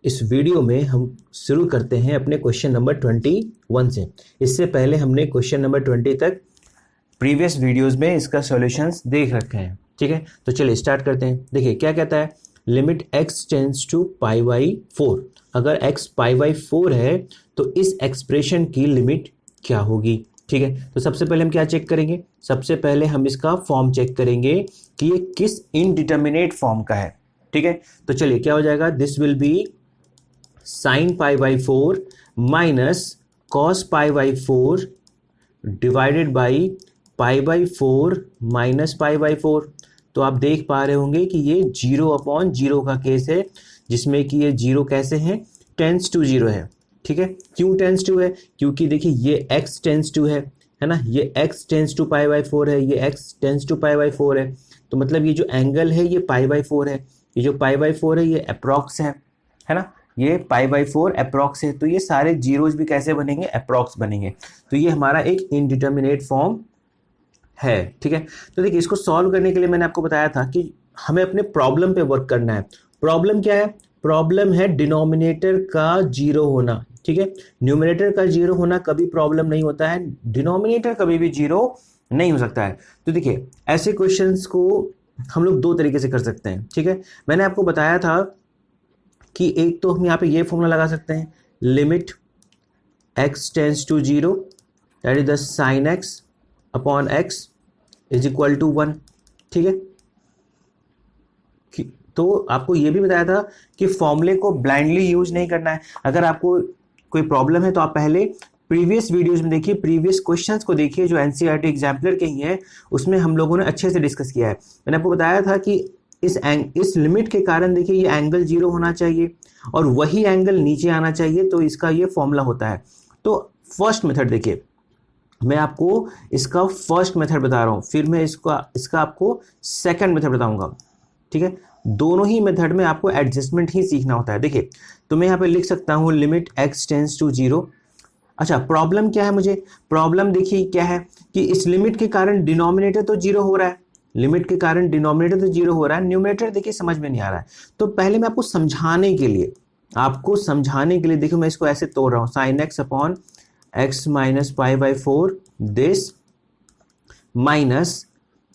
इस वीडियो में हम शुरू करते हैं अपने क्वेश्चन नंबर 21 से। इससे पहले हमने क्वेश्चन नंबर 20 तक प्रीवियस वीडियोस में इसका सॉल्यूशंस देख रखे हैं। ठीक है, तो चलिए स्टार्ट करते हैं। देखिए क्या कहता है, limit x tends to pi by 4। अगर x पाई बाई 4 है तो इस एक्सप्रेशन की लिमिट क्या होगी। ठीक है, तो सबसे पहले हम क्या चेक करेंगे, सबसे पहले हम इसका फॉर्म चेक करेंगे कि ये किस इनडिटर्मिनेट फॉर्म का है। ठीक है, तो चलिए क्या हो जाएगा, this will be sign pi by 4 minus cos pi by 4 divided by pi by 4 minus pi by 4। तो आप देख पा रहे होंगे कि ये 0/0 का केस है, जिसमें कि ये 0 कैसे है, टेंस टू 0 है। ठीक है, क्यों टेंस टू है, क्योंकि देखिए ये x टेंस टू है ना, ये x tends to pi by 4 है, ये x tends to pi by 4 है। तो मतलब ये जो एंगल है ये पाई बाई 4 है, ये जो पाई बाई 4 है ये अप्रॉक्स है ना, ये पाई बाई 4 अप्रॉक्स है। तो ये सारे जीरोज भी कैसे बनेंगे, अप्रॉक्स बनेंगे। तो ये हमारा एक इनडिटर्मिनेट फॉर्म है। ठीक है, तो देखिए इसको सॉल्व करने के लिए मैंने आपको बताया था कि हमें अपने प्रॉब्लम पे वर्क करना है। प्रॉब्लम क्या है, प्रॉब्लम है डिनोमिनेटर का 0 होना। ठीक है, न्यूमरेटर का 0 होना कभी प्रॉब्लम नहीं होता है, डिनोमिनेटर कभी भी 0 नहीं हो सकता है। तो देखिए ऐसे क्वेश्चंस को हम लोग दो तरीके से कर सकते हैं। ठीक है, मैंने आपको बताया था कि एक तो हम यहाँ पे ये फॉर्मूला लगा सकते हैं, limit x tends to 0 that is the sine x upon x is equal to 1। ठीक है, तो आपको ये भी बताया था कि फॉर्मूले को ब्लाइंडली यूज नहीं करना है। अगर आपको कोई प्रॉब्लम है तो आप पहले प्रीवियस वीडियोस में देखिए, प्रीवियस क्वेश्चंस को देखिए जो एनसीईआरटी एग्जाम्पलर के ही हैं, उसमें हम लोगों ने अच्छे से डिस्कस किया है। मैंने आपको बताया था कि इस लिमिट के कारण देखिए ये एंगल 0 होना चाहिए और वही एंगल नीचे आना चाहिए, तो इसका ये फॉर्मूला होता है। तो फर्स्ट मेथड देखिए, मैं आपको इसका फर्स्ट मेथड बता रहा हूँ, फिर मैं इसका आपको सेकंड मेथड बताऊंगा। ठीक है, दोनों ही मेथड में आपको एडजस्टमेंट ही सीखना होता है। देखिए तो मैं यहाँ पे लिख सकता हूँ लिमिट x टेंस टू 0। अच्छा, प्रॉब्लम क्या है, मुझे प्रॉब्लम देखिए क्या है कि इस लिमिट के कारण डिनोमिनेटर तो 0 हो रहा है, लिमिट के कारण डिनोमिनेटर तो 0 हो रहा है, न्यूमरेटर देखिए समझ में नहीं आ रहा है। तो पहले मैं आपको समझाने के लिए देखो मैं इसको ऐसे तोड़ रहा हूँ, sine x upon x minus pi by 4 this minus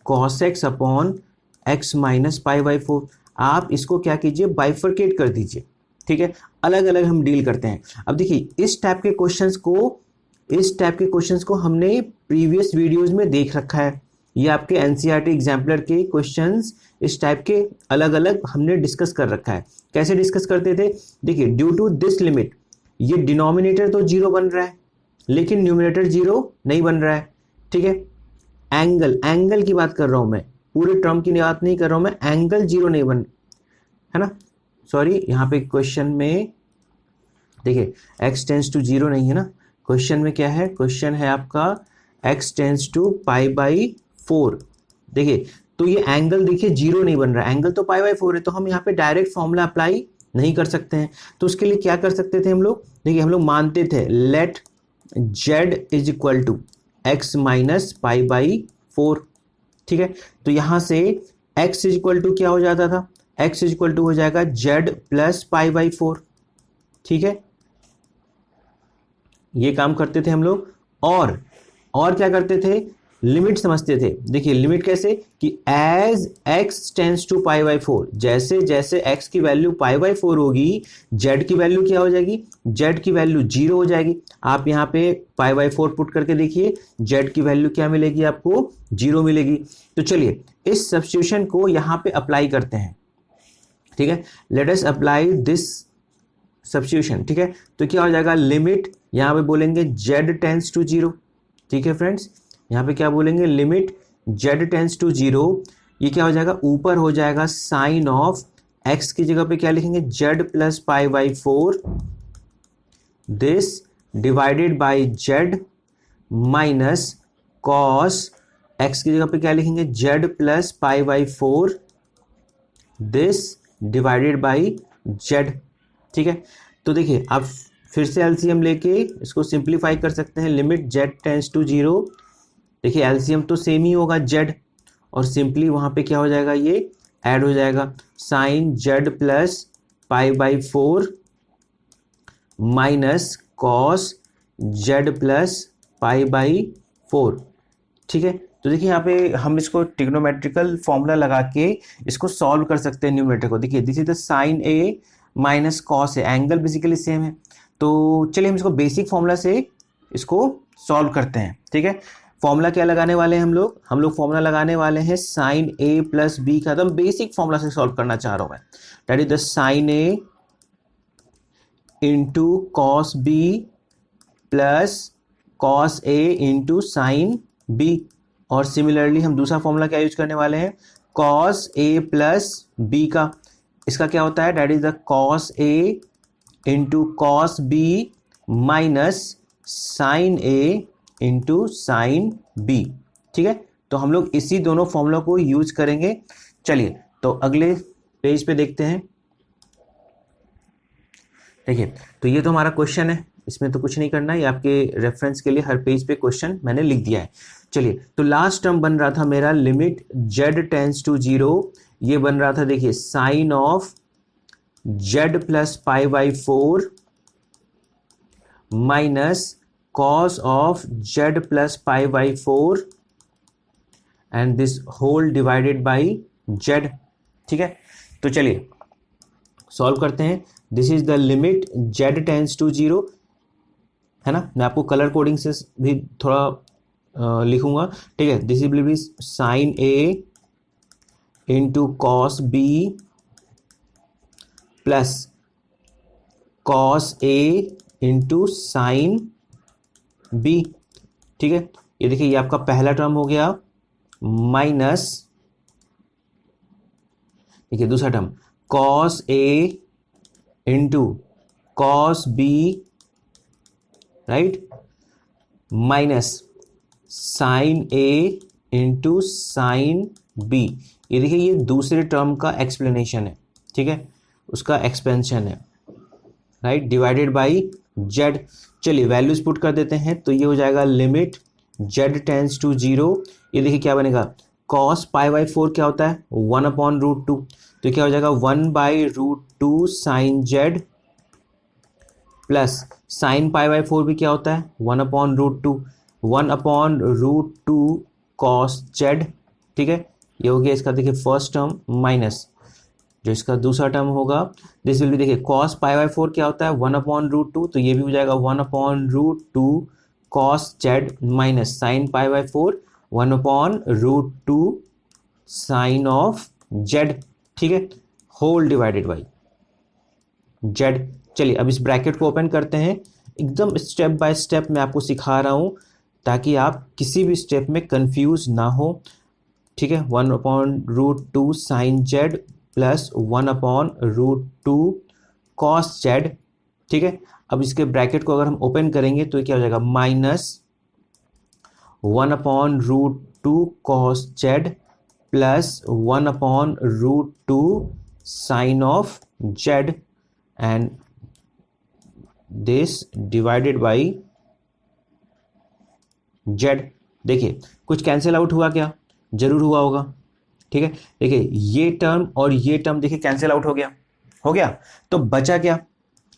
cos x upon x minus pi by 4। आप इसको क्या कीजिए, बाइफरकेट कर दीजिए। ठीक है, अलग अलग हम डील करते हैं। अब देखिए इस टाइप के क्वेश्चंस को हमने प्रीवियस वीडियोस में देख रखा है। ये आपके एनसीईआरटी एग्जाम्पलर के क्वेश्चंस इस टाइप के अलग अलग हमने डिस्कस कर रखा है। कैसे डिस्कस करते थे, देखिए ड्यू टू दिस लिमिट ये डिनोमिनेटर तो 0 बन रहा है लेकिन न्यूमरेटर 0 नहीं बन रहा है। ठीक है, एंगल की बात कर रहा हूं मैं, पूरे टर्म की बात नहीं कर रहा हूं मैं, एंगल 0 नहीं बन है ना, सॉरी यहाँ पे क्वेश्चन में देखिए x टेंस टू 0 नहीं है ना, क्वेश्चन में क्या है, क्वेश्चन है आपका x tends to pi by 4। देखिए तो ये एंगल देखिए 0 नहीं बन रहा है, एंगल तो पाई बाई 4 है, तो हम यहाँ पे डायरेक्ट फॉर्मूला अप्लाई नहीं कर सकते हैं। तो उसके लिए क्या कर सकते थे हम लोग, देखिए हम लोग मानते थे let z is equal to x minus pi by 4। ठीक है, तो यहां से x इज इक्वल टू क्या हो जाता था, x इज इक्वल टू हो जाएगा z प्लस पाई बाई 4। ठीक है, ये काम करते थे हम लोग। और क्या करते थे, लिमिट समझते थे। देखिए लिमिट कैसे कि as x tends to pi by 4, जैसे जैसे x की वैल्यू पाई बाई 4 होगी z की वैल्यू क्या हो जाएगी, z की वैल्यू 0 हो जाएगी। आप यहाँ पे पाई बाई 4 पुट करके देखिए, z की वैल्यू क्या मिलेगी, आपको 0 मिलेगी। तो चलिए इस सब्स्टिट्यूशन को यहाँ पे अप्लाई करते हैं। ठीक है, let us apply this substitution. ठीक है, तो क्या हो जाएगा, लिमिट यहाँ पे बोलेंगे z टेंस टू 0। ठीक है फ्रेंड्स, यहाँ पे क्या बोलेंगे, लिमिट z टेंस टू 0, ये क्या हो जाएगा, ऊपर हो जाएगा साइन ऑफ x की जगह पे क्या लिखेंगे, z plus pi by 4 this divided by z minus cos x की जगह पे क्या लिखेंगे, z plus pi by 4 this divided by z। ठीक है, तो देखिए आप फिर से एलसीएम लेके इसको सिंप्लीफाई कर सकते हैं, लिमिट z टेंस टू 0, देखिए एलसीएम तो सेम ही होगा z, और सिंपली वहां पे क्या हो जाएगा, ये ऐड हो जाएगा sine z plus pi by 4 minus cos z plus pi by 4। ठीक है, तो देखिए यहाँ पे हम इसको ट्रिग्नोमेट्रिकल फॉर्मूला लगा के इसको सॉल्व कर सकते हैं न्यूमरेटर को। देखिए this is the sine a minus cos a, angle basically same है। तो चलिए हम इसको बेसिक फॉर्मूला से इसको सॉल्व करते हैं। ठीक है, फॉर्मूला क्या लगाने वाले हैं हम लोग फॉर्मूला लगाने वाले हैं साइन ए प्लस बी का। तो बेसिक फॉर्मूला से सॉल्व करना चाह रहा हूं मैं, that is the sine A into cos b plus cos A into sine b. और सिमिलरली हम दूसरा फॉर्मूला क्या यूज करने वाले हैं, कॉस ए प्लस बी का। इसका क्या होता है, that is the cos A into cos B minus sine A into sine b. ठीक है, तो हम लोग इसी दोनों फॉर्मूला को यूज करेंगे। चलिए तो अगले पेज पे देखते हैं। देखिए तो ये तो हमारा क्वेश्चन है, इसमें तो कुछ नहीं करना है, ये आपके रेफरेंस के लिए हर पेज पे क्वेश्चन मैंने लिख दिया है। चलिए तो लास्ट टर्म बन रहा था मेरा लिमिट जेड टेंस टू 0, ये बन रहा था देखिए sine of z plus pi by 4 minus cos of z plus pi by 4 and this whole divided by z. ठीक है, तो चलिए सॉल्व करते हैं। This is the limit z tends to 0, है ना। मैं आपको कलर कोडिंग से भी थोड़ा लिखूंगा। ठीक है, this will be sine A into cos b plus cos A into sine b. ठीक है, ये देखिए ये आपका पहला टर्म हो गया, माइनस देखिए दूसरा टर्म कॉस ए into cos B, right, minus sine ए इंटू साइन बी। ये देखिए ये दूसरे टर्म का एक्सप्लेनेशन है। ठीक है, उसका एक्सपेंशन है, राइट, डिवाइडेड बाई जेड। चलिए वैल्यूज पुट कर देते हैं, तो ये हो जाएगा लिमिट जेड टेंस टू 0। ये देखिए क्या बनेगा, कॉस पाई बाई 4 क्या होता है 1/√2, तो क्या हो जाएगा 1/√2 sine z plus sine pi by 4 भी क्या होता है 1/√2, 1/√2 कॉस जेड। ठीक है, ये हो गया इसका देखिए फर्स्ट टर्म, माइनस जो इसका दूसरा टर्म होगा दिस विल बी देखिए कॉस पाई बाई 4 क्या होता है 1/√2, तो ये भी हो जाएगा 1/√2 cos z minus sine pi by 4 1/√2 sine of z. ठीक है, होल डिवाइडेड बाई जेड। चलिए अब इस ब्रैकेट को ओपन करते हैं, एकदम स्टेप बाय स्टेप मैं आपको सिखा रहा हूं ताकि आप किसी भी स्टेप में कंफ्यूज ना हो। ठीक है, 1/√2 sine z plus 1/√2 cos z. ठीक है, अब इसके ब्रैकेट को अगर हम ओपन करेंगे तो ये क्या हो जाएगा minus 1/√2 cos z plus 1/√2 sine of z and this divided by z. देखिए कुछ कैंसिल आउट हुआ क्या, जरूर हुआ होगा। ठीक है, देखिए ये टर्म और ये टर्म देखिए कैंसिल आउट हो गया, तो बचा क्या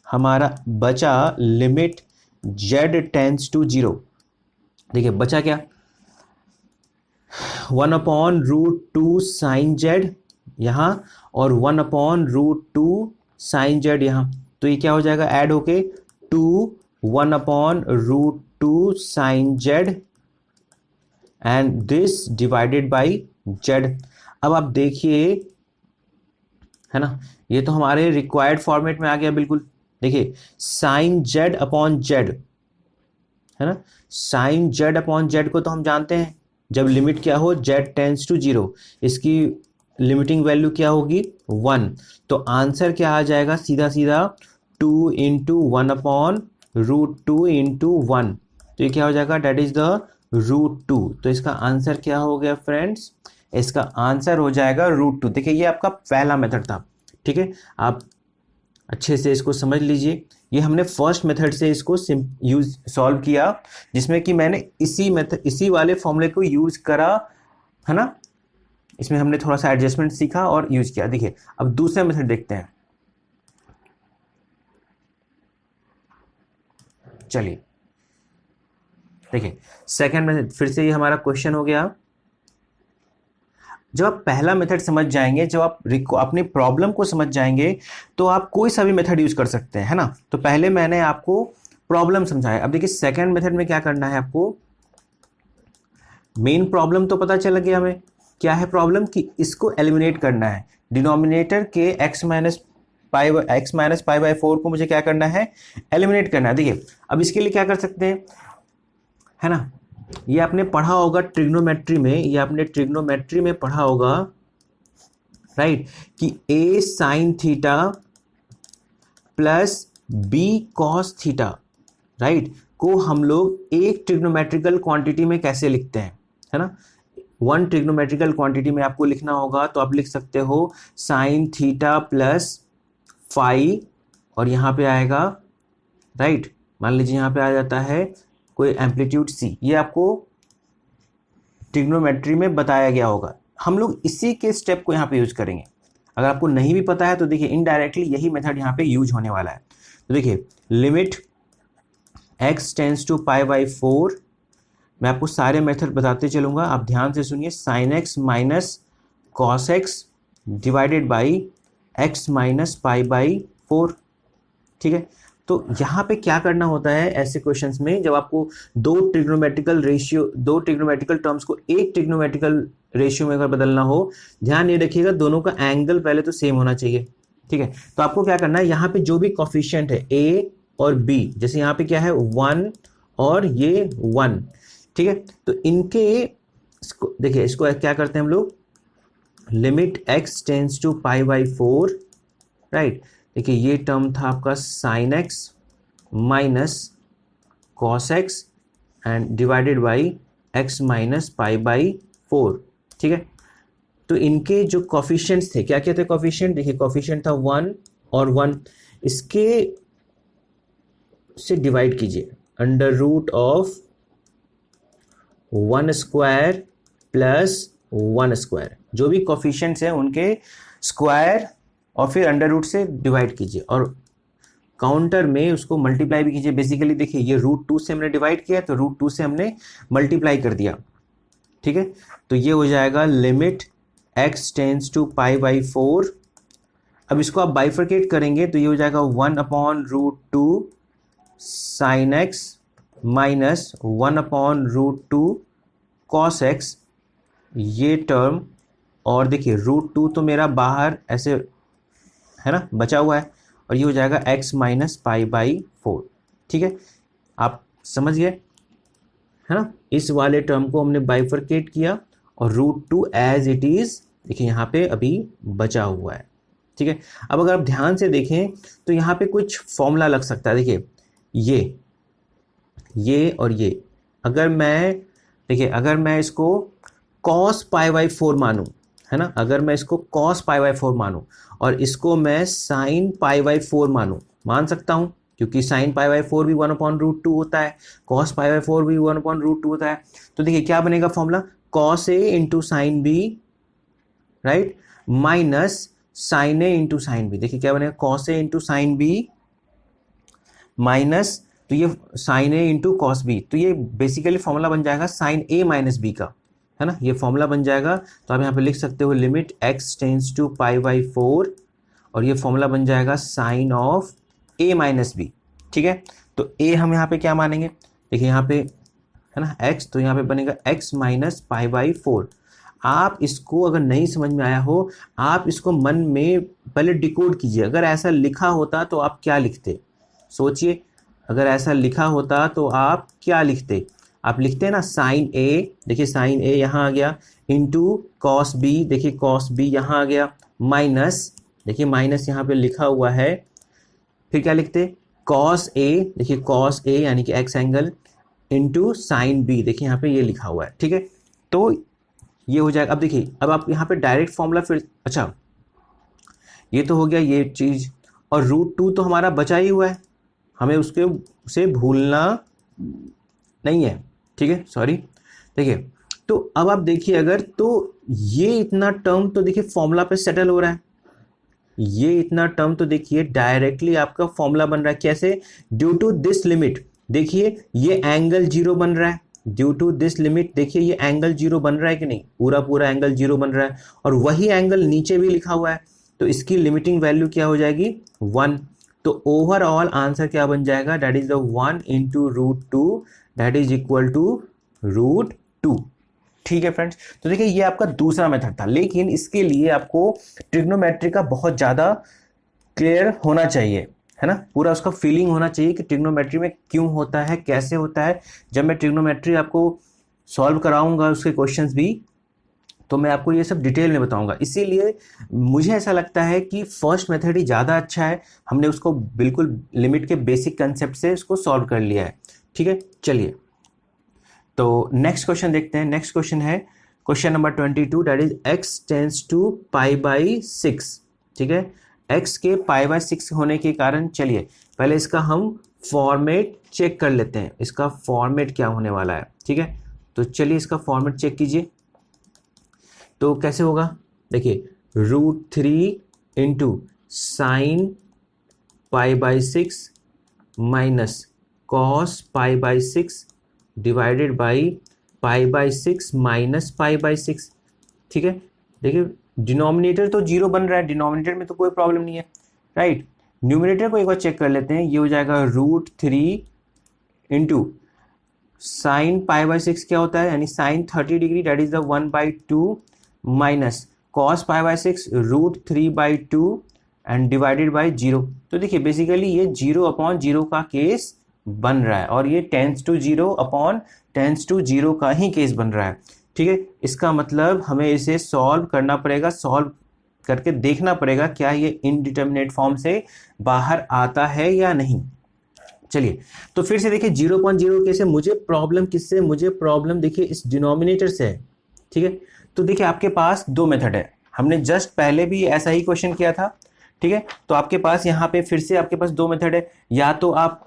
हमारा, बचा लिमिट जेड टेंस टू 0। देखिए बचा क्या 1/√2 साइन जेड यहाँ और 1/√2 साइन जेड यहाँ, तो ये क्या हो जाएगा ऐड होके 1/√2 sine z and this divided by z. अब आप देखिए, है ना, ये तो हमारे रिक्वायर्ड फॉर्मेट में आ गया बिल्कुल। देखिए साइन जेड अपॉन जेड, है ना, साइन जेड अपॉन जेड को तो हम जानते हैं, जब लिमिट क्या हो जेड टेंस टू 0, इसकी लिमिटिंग वैल्यू क्या होगी 1, तो आंसर क्या आ जाएगा सीधा सीधा 2 इंटू 1/√2 इंटू 1, तो ये क्या हो जाएगा डेट इज द √2। तो इसका आंसर क्या हो गया फ्रेंड्स, इसका आंसर हो जाएगा √2। देखिए ये आपका पहला मेथड था। ठीक है, आप अच्छे से इसको समझ लीजिए। ये हमने फर्स्ट मेथड से इसको सॉल्व किया, जिसमें कि मैंने इसी वाले फॉर्मूले को यूज करा, है ना। इसमें हमने थोड़ा सा एडजस्टमेंट सीखा और यूज किया। देखिए अब दूसरा मेथड देखते हैं। चलिए देखिए सेकंड मेथड, फिर से ये हमारा क्वेश्चन हो गया। जब आप पहला मेथड समझ जाएंगे, जब आप अपनी प्रॉब्लम को समझ जाएंगे, तो आप कोई सा भी मेथड यूज कर सकते हैं, है ना। तो पहले मैंने आपको प्रॉब्लम समझाया। अब देखिए सेकंड मेथड में क्या करना है आपको। मेन प्रॉब्लम तो पता चल गया हमें, क्या है प्रॉब्लम, कि इसको एलिमिनेट करना है। डिनोमिनेटर के x माइनस पाई बाई 4 को मुझे क्या करना है, एलिमिनेट करना है। देखिए अब इसके लिए क्या कर सकते हैं, है ना, ये आपने पढ़ा होगा ट्रिग्नोमेट्री में, ये आपने ट्रिग्नोमेट्री में पढ़ा होगा, राइट, कि a sine theta plus b cos theta, right, को हम लोग एक ट्रिग्नोमेट्रिकल क्वांटिटी में कैसे लिखते हैं, है ना। वन ट्रिग्नोमेट्रिकल क्वांटिटी में आपको लिखना होगा तो आप लिख सकते हो साइन थीटा प्लस फाई, और यहाँ पे आएगा, राइट, मान लीजिए यहाँ पे आ जाता है कोई एम्पलीट्यूड c, ये आपको ट्रिग्नोमेट्री में बताया गया होगा। हम लोग इसी के स्टेप को यहाँ पे यूज करेंगे। अगर आपको नहीं भी पता है तो देखिए इनडायरेक्टली यही मेथड यहाँ पे यूज होने वाला है। तो देखिए limit x tends to pi by 4, मैं आपको सारे मेथड बताते चलूंगा, आप ध्यान से सुनिए। Sign x minus cos x divided by x minus pi by 4, ठीक है। तो यहाँ पे क्या करना होता है ऐसे क्वेश्चंस में, जब आपको दो ट्रिग्नोमेट्रिकल टर्म्स को एक ट्रिग्नोमेट्रिकल रेशियो में अगर बदलना हो, ध्यान ये रखिएगा दोनों का एंगल पहले तो सेम होना चाहिए, ठीक है। तो आपको क्या करना है, यहाँ पे जो भी कोफिशिएंट है a और b, जैसे यहाँ पे क्या है 1 और ये 1, ठीक है, तो इनके देखिए इसको क्या करते हैं हम लोग, limit x tends to pi by 4, right. देखिए ये टर्म था आपका sine x minus cos x and divided by x minus pi by 4, ठीक है। तो इनके जो कोफिशिएंट्स थे, क्या क्या थे कोफिशिएंट, देखिए कोफिशिएंट था 1 और 1, इसके से डिवाइड कीजिए, under root of 1 square plus 1 square, जो भी कोफिशिएंट्स हैं उनके स्क्वायर और फिर अंडर रूट से डिवाइड कीजिए, और काउंटर में उसको मल्टीप्लाई भी कीजिए। बेसिकली देखिए ये रूट 2 से हमने डिवाइड किया तो रूट 2 से हमने मल्टीप्लाई कर दिया, ठीक है। तो ये हो जाएगा limit x tends to pi by 4। अब इसको आप बाइफरकेट करेंगे तो ये हो जाएगा 1/√2 sign x minus 1/√2 cos x, ये टर्म, और देखिए √2 तो मेरा बाहर ऐसे है ना बचा हुआ है, और ये हो जाएगा x माइनस पाई बाई 4, ठीक है। आप समझ गए, है ना। इस वाले टर्म को हमने बाइफरकेट किया और √2 एज इट इज देखिए यहाँ पे अभी बचा हुआ है, ठीक है। अब अगर आप ध्यान से देखें तो यहाँ पे कुछ फॉर्मूला लग सकता है। देखिए ये और ये, अगर मैं देखिए अगर मैं इसको cos पाई बाई 4 मानूं, है ना, अगर मैं इसको cos पाई बाई 4 मानूं और इसको मैं sin पाई बाई 4 मान सकता हूं, क्योंकि sin पाई बाई 4 भी 1/√2 होता है, cos पाई बाई 4 भी 1/√2 होता है। तो देखिए क्या बनेगा formula, cos a into sine b, right, minus sin a into sine b. देखिए क्या बनेगा, cos a into sine b minus, तो ये sin a into cos b, तो ये बेसिकली फॉर्मूला बन जाएगा sin a माइनस बी का, है ना, ये फॉर्मूला बन जाएगा। तो आप यहाँ पे लिख सकते हो limit x tends to pi by 4, और ये फॉर्मूला बन जाएगा sine of a minus B, ठीक है। तो a हम यहाँ पे क्या मानेंगे, देखिए यहाँ पे है ना x, तो यहाँ पे बनेगा x माइनस पाई बाई 4। आप इसको अगर नहीं समझ में आया हो, आप इसको मन में पहले डिकोड कीजिए। अगर ऐसा लिखा होता तो आप क्या लिखते, सोचिए, अगर ऐसा लिखा होता तो आप क्या लिखते, आप लिखते हैं ना साइन ए, देखिए साइन ए यहाँ आ गया, इंटू कॉस बी, देखिए कॉस बी यहाँ आ गया, माइनस, देखिए माइनस यहाँ पे लिखा हुआ है, फिर क्या लिखते, कॉस ए, देखिए कॉस ए यानी कि x angle, into sine b, देखिए यहाँ पे ये लिखा हुआ है, ठीक है। तो ये हो जाएगा। अब देखिए अब आप यहाँ पे डायरेक्ट फॉर्मूला फिर, अच्छा ये तो हो गया ये चीज़, और √2 तो हमारा बचा ही हुआ है, हमें उसके उसे भूलना नहीं है, ठीक है, सॉरी। देखिए तो अब आप देखिए, अगर तो ये इतना टर्म तो देखिए फॉर्मूला पे सेटल हो रहा है, ये इतना टर्म तो देखिए डायरेक्टली आपका फॉर्मूला बन रहा है, कैसे, ड्यू टू दिस लिमिट, देखिए ये एंगल 0 बन रहा है ड्यू टू दिस लिमिट। देखिए ये एंगल 0 बन रहा है कि नहीं, पूरा पूरा एंगल 0 बन रहा है, और वही एंगल नीचे भी लिखा हुआ है, तो इसकी लिमिटिंग वैल्यू क्या हो जाएगी 1। तो ओवरऑल आंसर क्या बन जाएगा, that is the 1 into √2 that is equal to √2। ठीक है फ्रेंड्स, तो देखिए ये आपका दूसरा मेथड था, लेकिन इसके लिए आपको ट्रिग्नोमेट्री का बहुत ज़्यादा क्लियर होना चाहिए, है ना, पूरा उसका फीलिंग होना चाहिए कि ट्रिग्नोमेट्री में क्यों होता है, कैसे होता है। जब मैं ट्रिग्नोमेट्री आपको सॉल्व कराऊंगा उसके क्वेश्चंस भी, तो मैं आपको ये सब डिटेल में बताऊंगा। इसीलिए मुझे ऐसा लगता है कि फर्स्ट मेथड ही ज़्यादा अच्छा है, हमने उसको बिल्कुल लिमिट के बेसिक कंसेप्ट से उसको सॉल्व कर लिया है। ठीक है, चलिए तो नेक्स्ट क्वेश्चन देखते हैं। नेक्स्ट क्वेश्चन है question number 22, that is x tends to π/6। ठीक है, x के π/6 होने के कारण चलिए पहले इसका हम फॉर्मेट चेक कर लेते हैं, इसका फॉर्मेट क्या होने वाला है। ठीक है, तो चलिए इसका फॉर्मेट चेक कीजिए। तो कैसे होगा, देखिए √3 into sine π/6 minus cos π/6 divided by π/6 minus π/6। ठीक है, देखिए डिनोमिनेटर तो 0 बन रहा है, डिनोमिनेटर में तो कोई प्रॉब्लम नहीं है, राइट। न्यूमिनेटर को एक बार चेक कर लेते हैं, ये हो जाएगा √3 इंटू साइन π/6 क्या होता है, यानी sine 30 degree, that is the 1/2 minus cos π/6 √3/2 and divided by 0। तो देखिए बेसिकली ये 0/0 का केस बन रहा है, और ये टेंस टू 0 का ही केस बन रहा है। ठीक है, इसका मतलब हमें इसे सॉल्व करना पड़ेगा, सॉल्व करके देखना पड़ेगा क्या ये इनडिटर्मिनेट फॉर्म से बाहर आता है या नहीं। चलिए तो फिर से देखिए 0.0 केस है, मुझे प्रॉब्लम किससे, मुझे प्रॉब्लम देखिए इस डिनोमिनेटर से है। ठीक है, तो देखिए आपके पास दो मेथड है, हमने जस्ट पहले भी ऐसा ही क्वेश्चन किया था। ठीक है, तो आपके पास यहाँ पे फिर से आपके पास दो मेथड है, या तो आप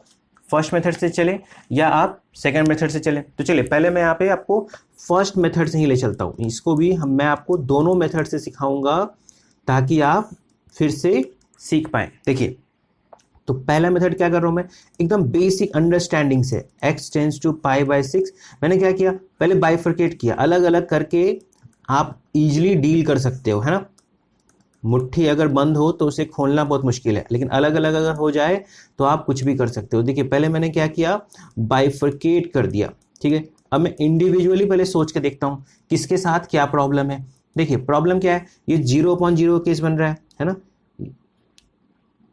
फर्स्ट मेथड से चले या आप सेकंड मेथड से चले। तो चलिए पहले मैं यहाँ पे आपको फर्स्ट मेथड से ही ले चलता हूँ, इसको भी मैं आपको दोनों मेथड से सिखाऊंगा ताकि आप फिर से सीख पाएँ। देखिए तो पहला मेथड क्या कर रहा हूँ मैं, एकदम बेसिक अंडरस्टैंडिंग से, x टेंस टू π/6 मैंने क्या किया, पहले बाइफरकेट किया, अलग अलग करके आप इजीली डील कर सकते हो, है ना। मुट्ठी अगर बंद हो तो उसे खोलना बहुत मुश्किल है, लेकिन अलग अलग अगर हो जाए तो आप कुछ भी कर सकते हो। देखिए पहले मैंने क्या किया, बाइफरकेट कर दिया। ठीक है, अब मैं इंडिविजुअली पहले सोच के देखता हूँ किसके साथ क्या प्रॉब्लम है। देखिए प्रॉब्लम क्या है, ये 0.0 केस बन रहा है ना,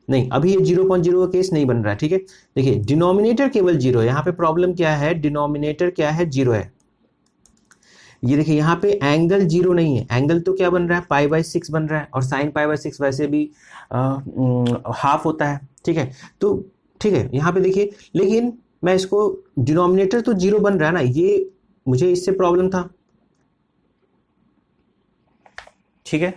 नहीं अभी ये 0.0 केस नहीं बन रहा है। ठीक है, देखिए डिनोमिनेटर केवल 0 है, यहाँ पे प्रॉब्लम क्या है, डिनोमिनेटर क्या है, 0 है। ये देखिए यहाँ पे एंगल 0 नहीं है, एंगल तो क्या बन रहा है, π/6 बन रहा है, और साइन π/6 वैसे भी हाफ होता है। ठीक है, तो ठीक है यहाँ पे देखिए, लेकिन मैं इसको डिनोमिनेटर तो 0 बन रहा है ना, ये मुझे इससे प्रॉब्लम था। ठीक है,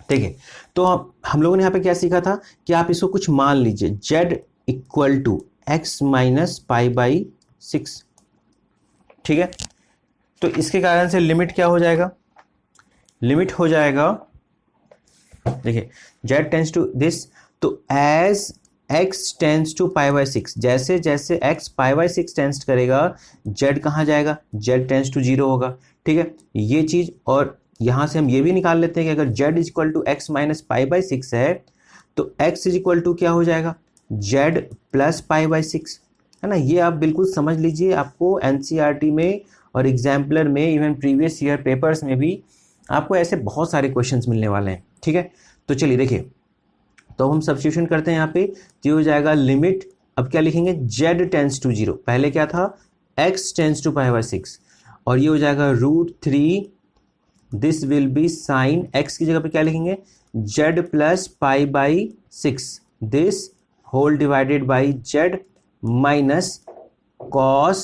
देखिए तो हम लोगों ने यहाँ पे क्या सीखा था कि आप इसको कुछ मान लीजिए, z equal to x minus π/6। ठीक है, तो इसके कारण से लिमिट क्या हो जाएगा, लिमिट हो जाएगा, देखिए z टेंस टू दिस, तो एज x टेंस टू π/6, जैसे जैसे x π/6 टेंस करेगा z कहाँ जाएगा, z टेंस टू 0 होगा। ठीक है, ये चीज, और यहां से हम ये भी निकाल लेते हैं कि अगर z equal to x minus π/6 है तो x इज इक्वल टू क्या हो जाएगा, z प्लस π/6, है ना। ये आप बिल्कुल समझ लीजिए, आपको एनसीईआरटी में और एग्जाम्पलर में, इवन प्रीवियस ईयर पेपर्स में भी आपको ऐसे बहुत सारे क्वेश्चंस मिलने वाले हैं। ठीक है, तो चलिए देखिए, तो हम सब्स्टिट्यूशन करते हैं यहाँ पे, तो हो जाएगा लिमिट, अब क्या लिखेंगे, z टेंस टू 0, पहले क्या था x टेंस टू π/6, और ये हो जाएगा √3, this will be sine, x की जगह पे क्या लिखेंगे, z plus π/6, this whole divided by z minus cos,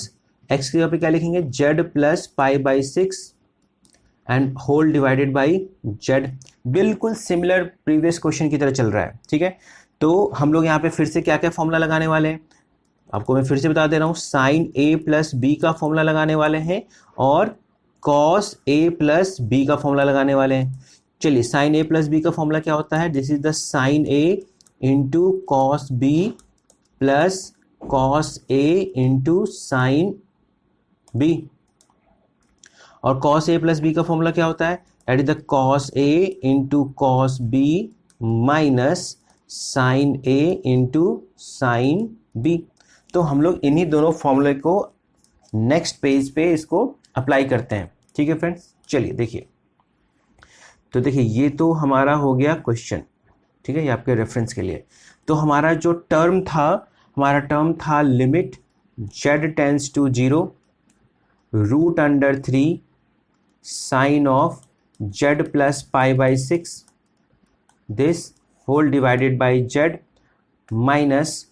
x की जगह पे क्या लिखेंगे, z plus π/6 and whole divided by z। बिल्कुल सिमिलर प्रीवियस क्वेश्चन की तरह चल रहा है। ठीक है, तो हम लोग यहाँ पे फिर से क्या क्या फॉर्मूला लगाने वाले हैं, आपको मैं फिर से बता दे रहा हूँ, साइन a प्लस बी का फॉर्मूला लगाने वाले हैं, और कॉस a प्लस बी का फॉर्मूला लगाने वाले हैं। चलिए साइन a प्लस बी का फॉर्मूला क्या होता है, this is the sine a into cos b plus cos A into sine b. और कॉस ए प्लस बी का फॉर्मूला क्या होता है? That is the cos A into cos B minus sine A into sine B. तो हम लोग इन्हीं दोनों फॉर्मूले को नेक्स्ट पेज पे इसको अप्लाई करते हैं। ठीक है फ्रेंड्स, चलिए देखिए। तो देखिए ये तो हमारा हो गया क्वेश्चन, ठीक है, ये आपके रेफरेंस के लिए। तो हमारा जो टर्म था limit z tends to 0 √3 sine of z plus pi by 6 this whole divided by z minus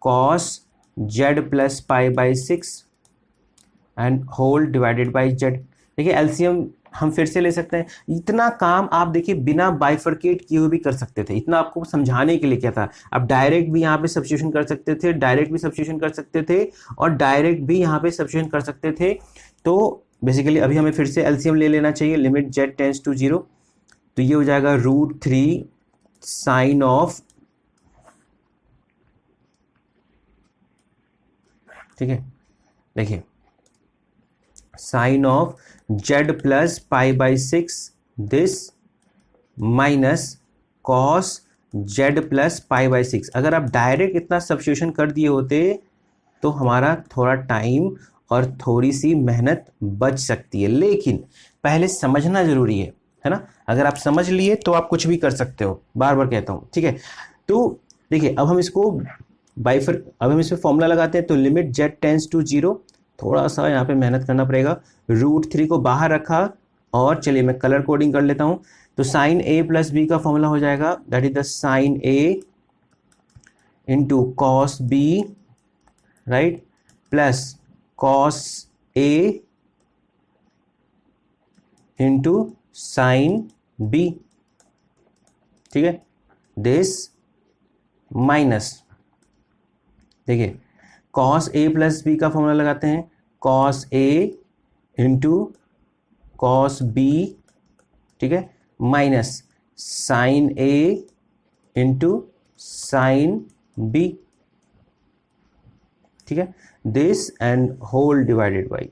cos z plus pi by 6 and whole divided by z। देखिए एलसीएम हम फिर से ले सकते हैं। इतना काम आप देखिए बिना बाइफरकेट किए हुए भी कर सकते थे। इतना आपको समझाने के लिए क्या था, आप डायरेक्ट भी यहाँ पे सब्स्टिट्यूशन कर सकते थे, डायरेक्ट भी सब्स्टिट्यूशन कर सकते थे और डायरेक्ट भी यहाँ पे सब्स्टिट्यूशन कर सकते थे। तो बेसिकली अभी हमें फिर से एलसीएम ले लेना चाहिए, लिमिट z टेंस टू 0। तो ये हो जाएगा √3 साइन ऑफ, ठीक है, देखिए sine of z plus pi by 6 this minus cos z plus pi by 6। अगर आप डायरेक्ट इतना सब्स्टिट्यूशन कर दिए होते तो हमारा थोड़ा टाइम और थोड़ी सी मेहनत बच सकती है, लेकिन पहले समझना जरूरी है ना। अगर आप समझ लिए तो आप कुछ भी कर सकते हो, बार बार कहता हूँ, ठीक है। तो देखिए अब हम इसको अब हम इसमें फॉर्मूला लगाते हैं। तो लिमिट z टेंस टू 0, थोड़ा सा यहाँ पे मेहनत करना पड़ेगा। √3 को बाहर रखा और चलिए मैं कलर कोडिंग कर लेता हूँ। तो साइन a प्लस बी का फॉर्मूला हो जाएगा, that is the sine a into cos B, right, plus cos a into sine b, ठीक है, दिस माइनस, देखिए कॉस a प्लस बी का फॉर्मूला लगाते हैं, cos a into cos b, ठीक है, minus sine a into sine b, ठीक है, this and whole divided by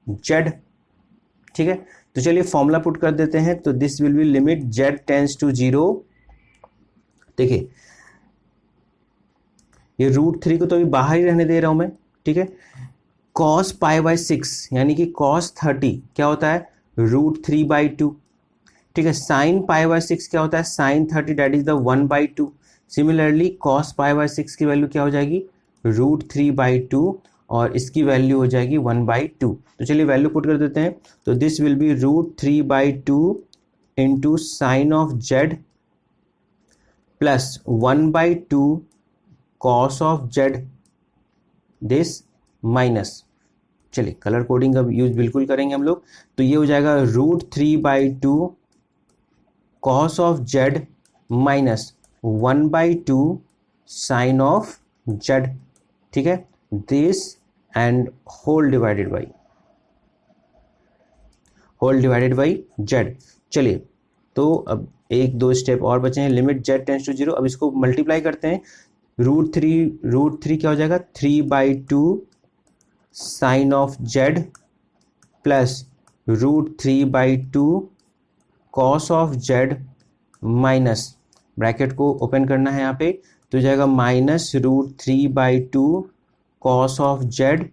z, ठीक है। तो चलिए फॉर्मूला पुट कर देते हैं। तो this will be limit z tends to 0, देखिए ये √3 को तो अभी बाहर ही रहने दे रहा हूं मैं, ठीक है। कॉस पाई बाई 6 यानी कि कॉस 30 क्या होता है, √3/2, ठीक है। साइन पाई बाई 6 क्या होता है, sine 30, that is the 1/2। Similarly cos pi by 6 की वैल्यू क्या हो जाएगी, √3/2 और इसकी वैल्यू हो जाएगी 1/2। तो चलिए वैल्यू पुट कर देते हैं। तो this will be √3/2 into sine of z plus 1/2 cos of z, this minus, चलिए कलर कोडिंग का यूज बिल्कुल करेंगे हम लोग। तो ये हो जाएगा √3/2 cos of z minus 1/2 sine of z, ठीक है, this and whole divided by z। चलिए तो अब एक दो स्टेप और बचे हैं। लिमिट z टेंस टू 0, अब इसको मल्टीप्लाई करते हैं। √3 क्या हो जाएगा, 3/2 sine of z plus √3/2 cos of z minus, bracket को ओपन करना है यहाँ पे, तो जाएगा minus √3/2 cos of z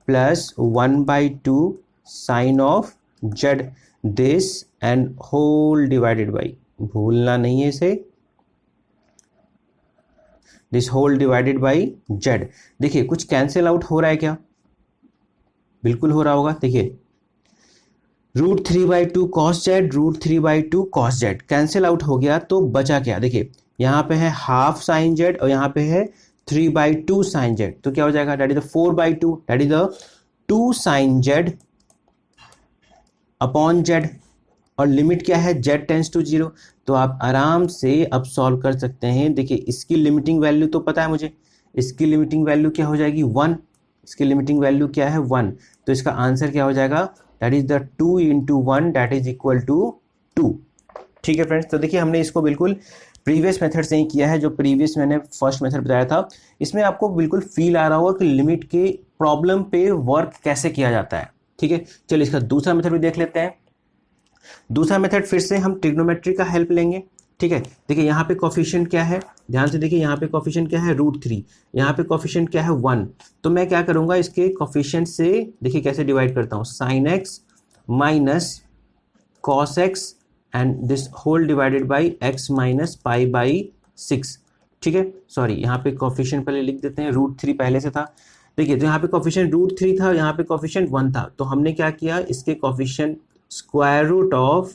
plus 1/2 sine of z, this and whole divided by, भूलना नहीं है इसे, this whole divided by z। देखिए कुछ कैंसिल आउट हो रहा है क्या, बिल्कुल हो रहा होगा। देखिए √3/2 cos z, √3/2 cos z cancel out हो गया, तो बचा क्या, देखिए यहाँ पे है हाफ साइन z और यहाँ पे है 3/2 साइन z, तो क्या हो जाएगा, that is the 4/2, that is the 2 sine z upon z। और लिमिट क्या है, z टेंस टू 0, तो आप आराम से अब सॉल्व कर सकते हैं। देखिए इसकी लिमिटिंग वैल्यू तो पता है मुझे, इसकी लिमिटिंग वैल्यू क्या हो जाएगी, 1, इसकी लिमिटिंग वैल्यू क्या है, 1, तो इसका आंसर क्या हो जाएगा, that is the 2 × 1 that is equal to 2, ठीक है फ्रेंड्स। तो देखिए हमने इसको बिल्कुल प्रीवियस मेथड से ही किया है, जो प्रीवियस मैंने फर्स्ट मेथड बताया था। इसमें आपको बिल्कुल फील आ रहा होगा कि लिमिट के प्रॉब्लम पे वर्क कैसे किया जाता है। ठीक है, चलिए इसका दूसरा मेथड भी देख लेते हैं। दूसरा मेथड फिर से हम ट्रिग्नोमेट्री का हेल्प लेंगे। ठीक है, देखिए यहाँ पे कोफिशिएंट क्या है, ध्यान से देखिए, यहाँ पे कोफिशिएंट क्या है, √3, यहाँ पे कोफिशिएंट क्या है, 1। तो मैं क्या करूँगा, इसके कोफिशिएंट से देखिए कैसे डिवाइड करता हूँ, sin x minus cos x and this whole divided by x minus pi by 6। ठीक है, सॉरी यहाँ पे कोफिशिएंट पहले लिख देते हैं, √3 पहले से था। देखिए तो यहाँ पे कोफिशिएंट √3 था, यहाँ पे कोफिशिएंट 1 था, तो हमने क्या किया, इसके कोफिशिएंट स्क्वायर रूट ऑफ,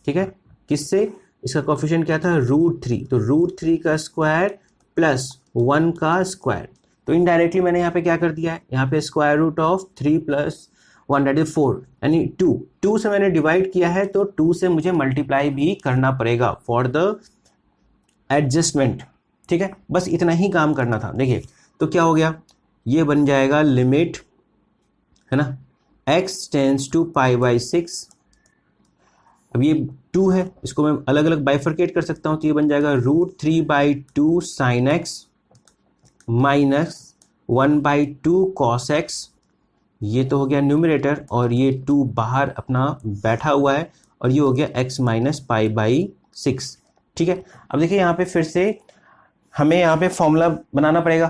ठीक है, किससे, इसका कोफिशिएंट क्या था, √3, तो √3 का स्क्वायर प्लस 1 का स्क्वायर। तो इनडायरेक्टली मैंने यहाँ पे क्या कर दिया है, यहाँ पे square root of 3 plus 1 that is 4, यानी 2 से मैंने डिवाइड किया है, तो 2 से मुझे मल्टीप्लाई भी करना पड़ेगा फॉर द एडजस्टमेंट। ठीक है, बस इतना ही काम करना था। देखिए तो क्या हो गया, ये बन जाएगा लिमिट, है ना, x टेंस टू π/6। अब ये 2 है, इसको मैं अलग अलग बाइफरकेट कर सकता हूँ, तो ये बन जाएगा √3/2 sin x minus 1/2 cos x। ये तो हो गया न्यूमरेटर, और ये 2 बाहर अपना बैठा हुआ है, और ये हो गया x माइनस π/6। ठीक है, अब देखिए यहाँ पे फिर से हमें यहाँ पे फॉर्मूला बनाना पड़ेगा,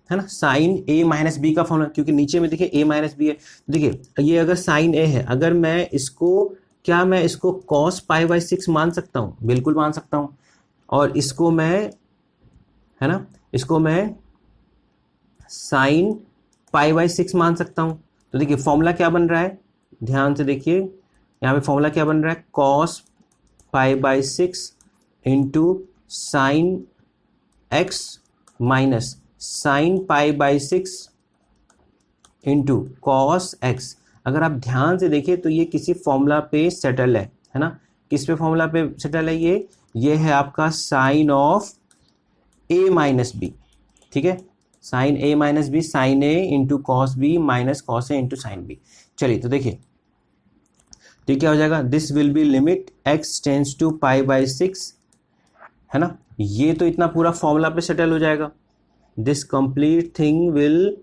है ना, साइन a माइनस बी का फॉर्मूला, क्योंकि नीचे में देखिए a माइनस बी है। देखिए ये अगर साइन a है, अगर मैं इसको, क्या मैं इसको cos π/6 मान सकता हूँ, बिल्कुल मान सकता हूँ, और इसको मैं, है ना, इसको मैं साइन π/6 मान सकता हूँ। तो देखिए फॉर्मूला क्या बन रहा है, ध्यान से देखिए, यहाँ पे फॉर्मूला क्या बन रहा है, cos π/6 into sine x minus sine π/6 into cos x। अगर आप ध्यान से देखिए तो ये किसी फॉर्मूला पे सेटल है ना, किस पे फॉर्मूला पे सेटल है, ये है आपका sine of a minus B. ठीक है, sine a minus B, sine a into cos B minus cos a into sine B. चलिए तो देखिए, तो क्या हो जाएगा, this will be limit x tends to π/6, है ना, ये तो इतना पूरा फॉर्मूला पे सेटल हो जाएगा। This complete thing will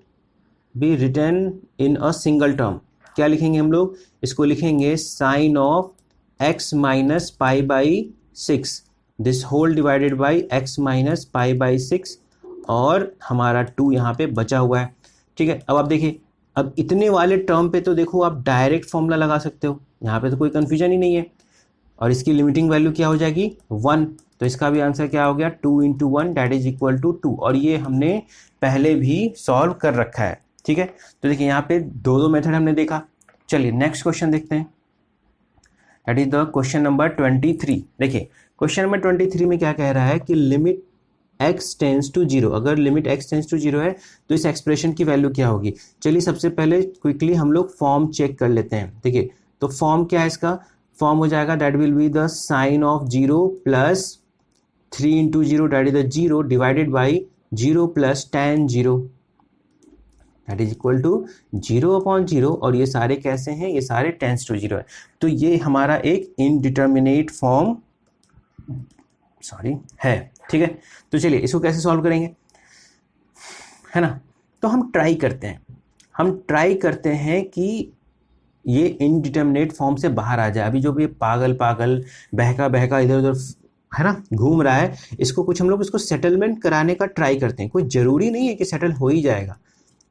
be written in a single term. क्या लिखेंगे हम लोग, इसको लिखेंगे sine of x minus π/6, this whole divided by x minus π/6, और हमारा 2 यहाँ पे बचा हुआ है। ठीक है, अब आप देखिए, अब इतने वाले टर्म पे तो देखो आप डायरेक्ट फॉर्मूला लगा सकते हो, यहाँ पे तो कोई कन्फ्यूजन ही नहीं है, और इसकी लिमिटिंग वैल्यू क्या हो जाएगी, 1। तो इसका भी आंसर क्या हो गया, 2 into 1 that is equal to 2, और ये हमने पहले भी सॉल्व कर रखा है। ठीक है, तो देखिए यहाँ पे दो मेथड हमने देखा। चलिए नेक्स्ट क्वेश्चन देखते हैं, that is the question number 23। देखिए क्वेश्चन नंबर 23 में क्या कह रहा है कि लिमिट x टेंस टू 0, अगर लिमिट x टेंस टू 0 है तो इस एक्सप्रेशन की वैल्यू क्या होगी। चलिए सबसे पहले क्विकली हम लोग फॉर्म चेक कर लेते हैं। देखिए तो फॉर्म क्या है, इसका फॉर्म हो जाएगा that will be the sine of 0 plus 3 into 0 that is the 0 divided by 0 plus tan 0 that is equal to 0/0, और ये सारे कैसे हैं, ये सारे टेंस टू 0 है। तो ये हमारा एक इनडिटर्मिनेट फॉर्म है। ठीक है, तो चलिए इसको कैसे सॉल्व करेंगे, है ना, तो हम ट्राई करते हैं कि ये इनडिटर्मिनेट फॉर्म से बाहर आ जाए। अभी जो भी पागल बहका इधर उधर, है ना, घूम रहा है, इसको कुछ हम लोग इसको सेटलमेंट कराने का ट्राई करते हैं। कोई ज़रूरी नहीं है कि सेटल हो ही जाएगा,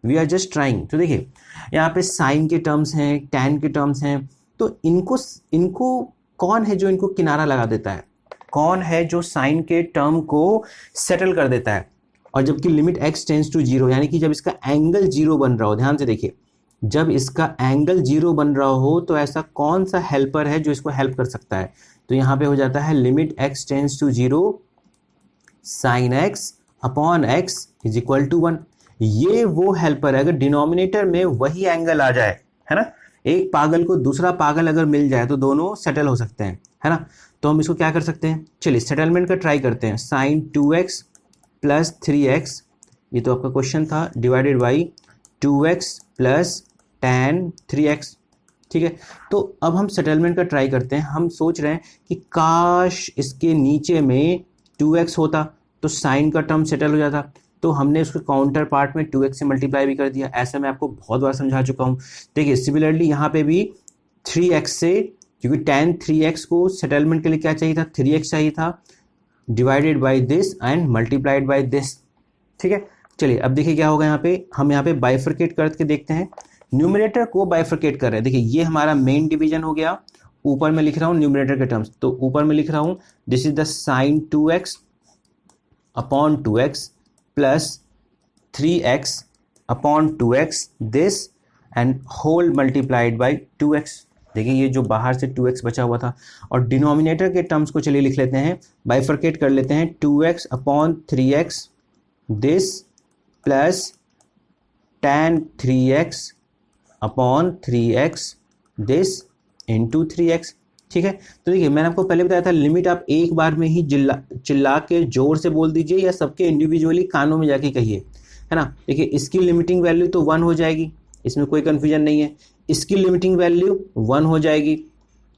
वी आर जस्ट ट्राइंग। तो देखिए यहाँ पे साइन के टर्म्स हैं, टैन के टर्म्स हैं, तो इनको कौन है जो इनको किनारा लगा देता है, कौन है जो साइन के टर्म को सेटल कर देता है। और जबकि लिमिट x टेंस टू 0, यानी कि जब इसका एंगल 0 बन रहा हो, ध्यान से देखिए, जब इसका एंगल 0 बन रहा हो तो ऐसा कौन सा हेल्पर है जो इसको हेल्प कर सकता है। तो यहाँ पे हो जाता है limit x tends to 0 sine x upon x is equal to 1। ये वो हेल्पर है, अगर डिनोमिनेटर में वही एंगल आ जाए, है ना, एक पागल को दूसरा पागल अगर मिल जाए तो दोनों सेटल हो सकते हैं, है ना। तो हम इसको क्या कर सकते हैं, चलिए सेटलमेंट का ट्राई करते हैं। साइन 2x प्लस 3x, ये तो आपका क्वेश्चन था, divided by 2x plus tan 3x। ठीक है, तो अब हम सेटलमेंट का ट्राई करते हैं। हम सोच रहे हैं कि काश इसके नीचे में 2x होता तो साइन का टर्म सेटल हो जाता, तो हमने उसको काउंटर पार्ट में 2x से मल्टीप्लाई भी कर दिया। ऐसा मैं आपको बहुत बार समझा चुका हूँ। देखिए सिमिलरली यहाँ पे भी 3x से, क्योंकि tan 3x को सेटलमेंट के लिए क्या चाहिए था, 3x चाहिए था, divided by this and multiplied by this. ठीक है, चलिए अब देखिए क्या होगा। यहाँ पे हम यहाँ पे बाइफरकेट करके देखते हैं, न्यूमरेटर को बाइफरकेट कर रहे हैं। देखिए ये हमारा मेन डिवीजन हो गया, ऊपर में लिख रहा हूँ न्यूमरेटर के टर्म्स, तो ऊपर में लिख रहा हूँ this is the sine 2x upon 2x plus 3x upon 2x this and whole multiplied by 2x। देखिए ये जो बाहर से 2x बचा हुआ था, और डिनोमिनेटर के टर्म्स को चलिए लिख लेते हैं, बाइफरकेट कर लेते हैं, 2x upon 3x this plus tan 3x upon 3x this into 3x। ठीक है, तो देखिए मैंने आपको पहले बताया था लिमिट आप एक बार में ही चिल्ला के जोर से बोल दीजिए या सबके इंडिविजुअली कानों में जाके कहिए, है ना। देखिए इसकी लिमिटिंग वैल्यू तो 1 हो जाएगी, इसमें कोई कन्फ्यूजन नहीं है। इसकी लिमिटिंग वैल्यू 1 हो जाएगी,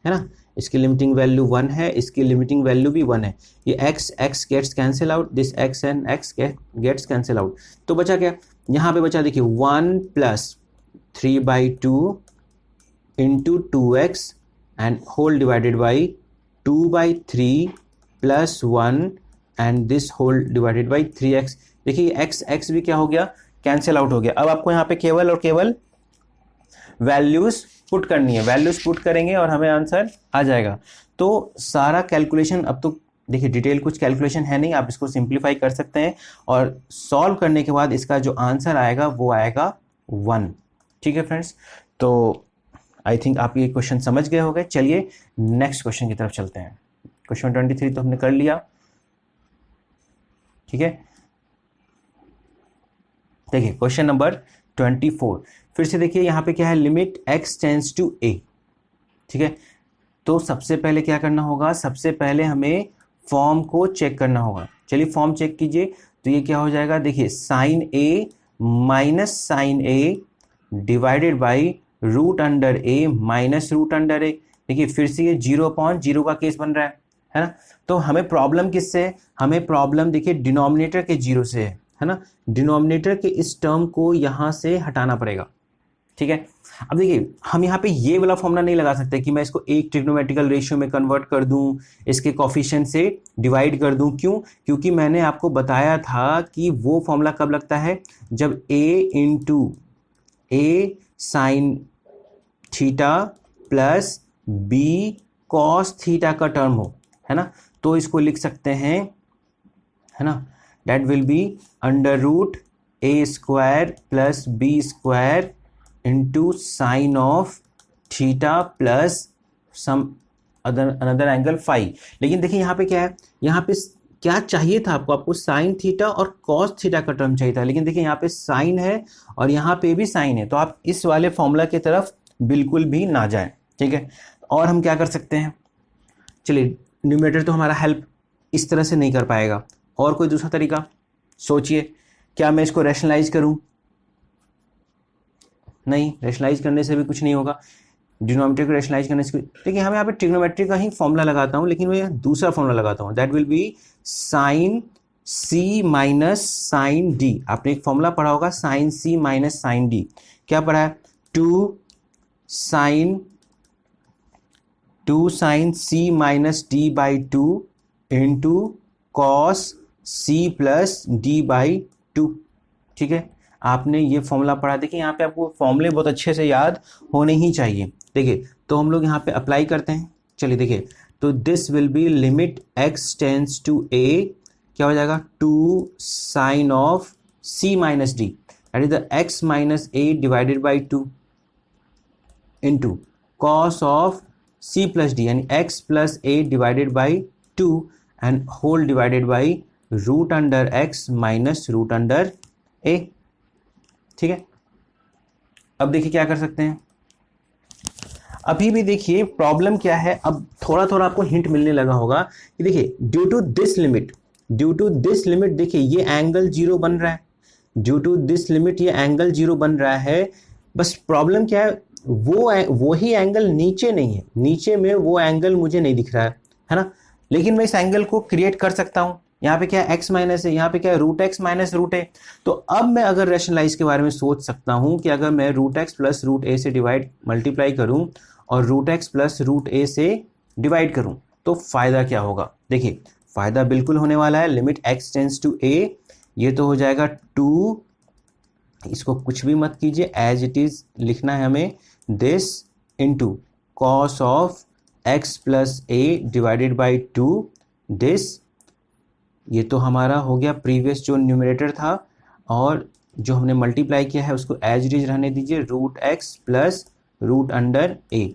है ना, इसकी लिमिटिंग वैल्यू 1 है, इसकी लिमिटिंग वैल्यू भी 1 है। ये x gets cancel out, this x and x gets cancel out, तो बचा क्या, यहाँ पे बचा देखिए 1 plus 3/2 into 2x and whole divided by 2/3 plus 1 and this whole divided by 3x। देखिए x भी क्या हो गया, कैंसिल आउट हो गया। अब आपको यहाँ पे केवल और केवल वैल्यूज पुट करनी है, वैल्यूज पुट करेंगे और हमें आंसर आ जाएगा। तो सारा कैलकुलेशन, अब तो देखिए डिटेल कुछ कैलकुलेशन है नहीं, आप इसको सिंप्लीफाई कर सकते हैं और सॉल्व करने के बाद इसका जो आंसर आएगा वो आएगा 1। ठीक है फ्रेंड्स, तो आई थिंक आप ये क्वेश्चन समझ गए होंगे। चलिए नेक्स्ट क्वेश्चन की तरफ चलते हैं। क्वेश्चन 23 तो हमने कर लिया। ठीक है, देखिए क्वेश्चन नंबर 24 फिर से देखिए, यहाँ पे क्या है, limit x tends to a। ठीक है, तो सबसे पहले क्या करना होगा, सबसे पहले हमें फॉर्म को चेक करना होगा। चलिए फॉर्म चेक कीजिए, तो ये क्या हो जाएगा, देखिए sine a minus sine a divided by root under a minus root under a। देखिए फिर से ये 0/0 का केस बन रहा है ना। तो हमें प्रॉब्लम किससे है, हमें प्रॉब्लम देखिए डिनोमिनेटर के 0 से है ना। डिनोमिनेटर के इस टर्म को यहाँ से हटाना पड़ेगा। ठीक है, अब देखिए हम यहाँ पे ये वाला फॉर्मूला नहीं लगा सकते कि मैं इसको एक ट्रिग्नोमेट्रिकल रेशियो में कन्वर्ट कर दूं, इसके कोफिशिएंट से डिवाइड कर दूं। क्यों, क्योंकि मैंने आपको बताया था कि वो फॉर्मूला कब लगता है, जब a into a sine theta plus b cos theta का टर्म हो, है ना। तो इसको लिख सकते हैं, है ना, that will be under root a square plus b square into sine of theta plus some another angle phi. लेकिन देखिए यहाँ पे क्या है, यहाँ पे क्या चाहिए था आपको साइन थीटा और कॉस थीटा का टर्म चाहिए था, लेकिन देखिए यहाँ पे साइन है और यहाँ पे भी साइन है, तो आप इस वाले फॉर्मूला की तरफ बिल्कुल भी ना जाएं। ठीक है, और हम क्या कर सकते हैं, चलिए न्यूमरेटर तो हमारा हेल्प इस तरह से नहीं कर पाएगा, और कोई दूसरा तरीका सोचिए। क्या मैं इसको रैशनलाइज करूं, नहीं, रैशनलाइज करने से भी कुछ नहीं होगा। डिनोमिनेटर को रैशनलाइज करने से, देखिए हम यहाँ पे ट्रिग्नोमेट्री का ही फॉर्मूला लगाता हूँ, लेकिन मैं दूसरा फॉर्मूला लगाता हूँ, that will be sine c minus sine d। आपने एक फॉर्मूला पढ़ा होगा sine c minus sine d, क्या पढ़ा है, 2 sine c minus d by 2 into cos c plus d by 2। ठीक है, आपने ये फॉर्मूला पढ़ा। देखिए यहाँ पे आपको फॉर्मूले बहुत अच्छे से याद होने ही चाहिए। देखिए तो हम लोग यहाँ पे अप्लाई करते हैं। चलिए देखिए, तो this will be limit x tends to a, क्या हो जाएगा, 2 sine of c minus d, that is the x minus a divided by 2 into cos of c plus d, यानी x plus a divided by 2 and whole divided by root under x minus root under a। ठीक है, अब देखिए क्या कर सकते हैं, अभी भी देखिए प्रॉब्लम क्या है, अब थोड़ा थोड़ा आपको हिंट मिलने लगा होगा कि देखिए ड्यू टू दिस लिमिट देखिए ये एंगल 0 बन रहा है, ड्यू टू दिस लिमिट ये एंगल 0 बन रहा है। बस प्रॉब्लम क्या है, वो ही एंगल नीचे नहीं है, नीचे में वो एंगल मुझे नहीं दिख रहा है ना, लेकिन मैं इस एंगल को क्रिएट कर सकता हूँ। यहाँ पे क्या है, x माइनस है, यहाँ पे क्या है, रूट एक्स माइनस रूट ए। तो अब मैं अगर रैशनलाइज के बारे में सोच सकता हूँ कि अगर मैं रूट एक्स प्लस रूट ए से डिवाइड मल्टीप्लाई करूँ और रूट एक्स प्लस रूट ए से डिवाइड करूँ तो फायदा क्या होगा। देखिए फायदा बिल्कुल होने वाला है, limit x tends to a, ये तो हो जाएगा 2, इसको कुछ भी मत कीजिए, एज इट इज लिखना है हमें, this into cos of x plus A divided by 2, this, ये तो हमारा हो गया प्रीवियस जो न्यूमरेटर था, और जो हमने मल्टीप्लाई किया है उसको एज इट इज रहने दीजिए, root x plus root under A.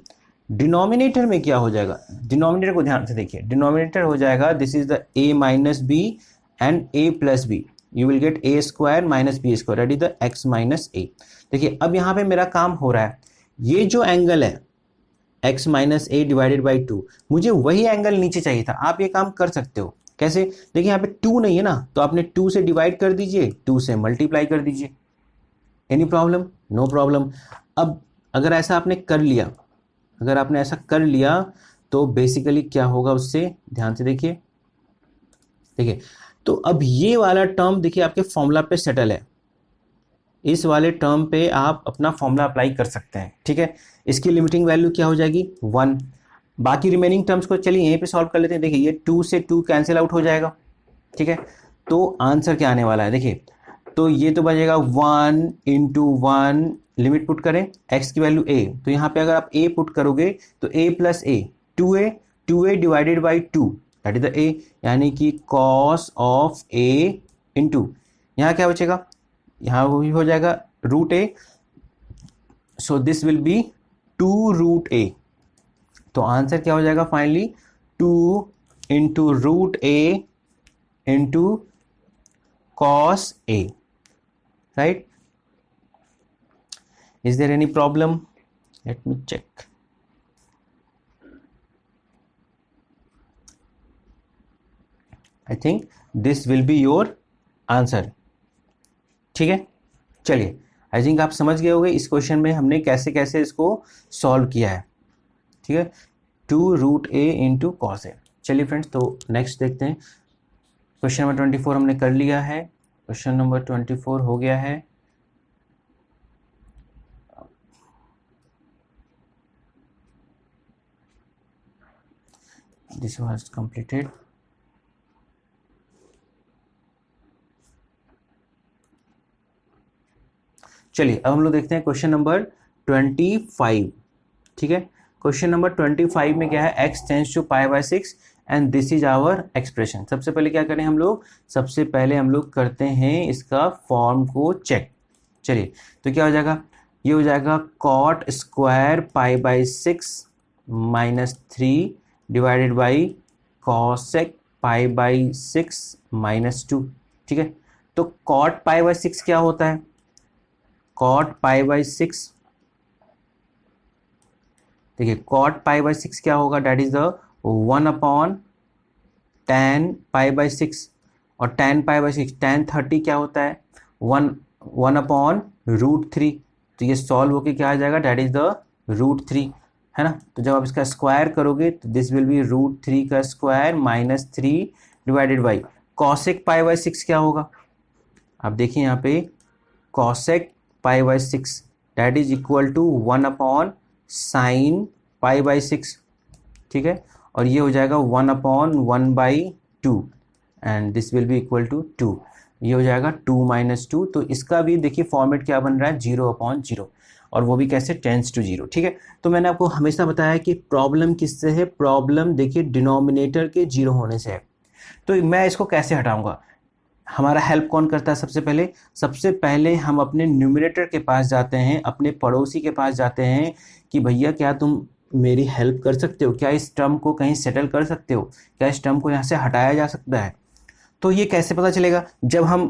Denominator में क्या हो जाएगा, डिनोमिनेटर को ध्यान से देखिए, डिनोमिनेटर हो जाएगा this is the a minus b and a plus b, you will get a square minus B square, that is the x minus a। देखिए अब यहाँ पे मेरा काम हो रहा है, ये जो एंगल है x minus A divided by 2, मुझे वही एंगल नीचे चाहिए था। आप ये काम कर सकते हो, कैसे, देखिए यहाँ पे 2 नहीं है ना, तो आपने 2 से डिवाइड कर दीजिए, 2 से मल्टीप्लाई कर दीजिए, एनी प्रॉब्लम, नो प्रॉब्लम। अब अगर ऐसा आपने कर लिया, अगर आपने ऐसा कर लिया तो बेसिकली क्या होगा उससे, ध्यान से देखिए, देखिए तो अब ये वाला टर्म देखिए आपके फॉर्मूला पे सेटल है, इस वाले टर्म पे आप अपना फॉर्मूला अप्लाई कर सकते हैं, ठीक है। इसकी लिमिटिंग वैल्यू क्या हो जाएगी 1, बाकी रिमेनिंग टर्म्स को चलिए यहीं पे सॉल्व कर लेते हैं। देखिए ये 2 से 2 कैंसिल आउट हो जाएगा, ठीक है। तो आंसर क्या आने वाला है, देखिए तो ये तो बचेगा 1 इंटू 1, लिमिट पुट करें x की वैल्यू a, तो यहाँ पे अगर आप a पुट करोगे तो a plus a 2a divided by 2, that is the a, यानी कि cos ऑफ a इंटू यहाँ क्या बचेगा, यहाँ वो भी हो जाएगा root a, so this will be 2 root a। तो आंसर क्या हो जाएगा finally 2 into root a into cos a, right? Is there any problem? Let me check. I think this will be your answer. ठीक है, चलिए I think आप समझ गए होंगे इस क्वेश्चन में हमने कैसे कैसे इसको सॉल्व किया है, ठीक है, 2 root a into cos A. चलिए फ्रेंड्स, तो नेक्स्ट देखते हैं, क्वेश्चन नंबर 24 हमने कर लिया है, क्वेश्चन नंबर 24 हो गया है। This was completed. चलिए अब हम लोग देखते हैं क्वेश्चन नंबर 25, ठीक है। क्वेश्चन नंबर 25 में क्या है, x tends to pi by 6 and this is our expression. सबसे पहले क्या करें हम लोग, सबसे पहले हम लोग करते हैं इसका फॉर्म को चेक। चलिए तो क्या हो जाएगा, ये हो जाएगा cot square pi by 6 minus 3 divided by cosec pi by 6 minus 2, ठीक है। तो कॉट पाई बाई 6 क्या होता है, कॉट पाई बाई 6, देखिए कॉट पाई बाई 6 क्या होगा, that is the 1 upon tan pi by 6, और tan पाई बाई 6 tan 30 क्या होता है 1 अपॉन रूट 3, तो ये सॉल्व होके क्या आ जाएगा, डेट इज द रूट 3, है ना। तो जब आप इसका स्क्वायर करोगे तो दिस विल बी रूट 3 का square minus 3 divided by cosec pi by 6 क्या होगा, आप देखिए यहाँ पे cosec pi by 6 that is equal to 1 upon sine pi by 6, ठीक है, और ये हो जाएगा 1 upon 1 by 2 and this will be equal to 2, ये हो जाएगा 2 माइनस 2। तो इसका भी देखिए फॉर्मेट क्या बन रहा है 0 अपॉन 0, और वो भी कैसे टेंस टू 0, ठीक है। तो मैंने आपको हमेशा बताया कि प्रॉब्लम किससे है, प्रॉब्लम देखिए डिनोमिनेटर के 0 होने से है। तो मैं इसको कैसे हटाऊंगा, हमारा हेल्प कौन करता है, सबसे पहले हम अपने न्यूमरेटर के पास जाते हैं, अपने पड़ोसी के पास जाते हैं कि भैया क्या तुम मेरी हेल्प कर सकते हो, क्या इस टर्म को कहीं सेटल कर सकते हो, क्या इस टर्म को यहाँ से हटाया जा सकता है। तो ये कैसे पता चलेगा, जब हम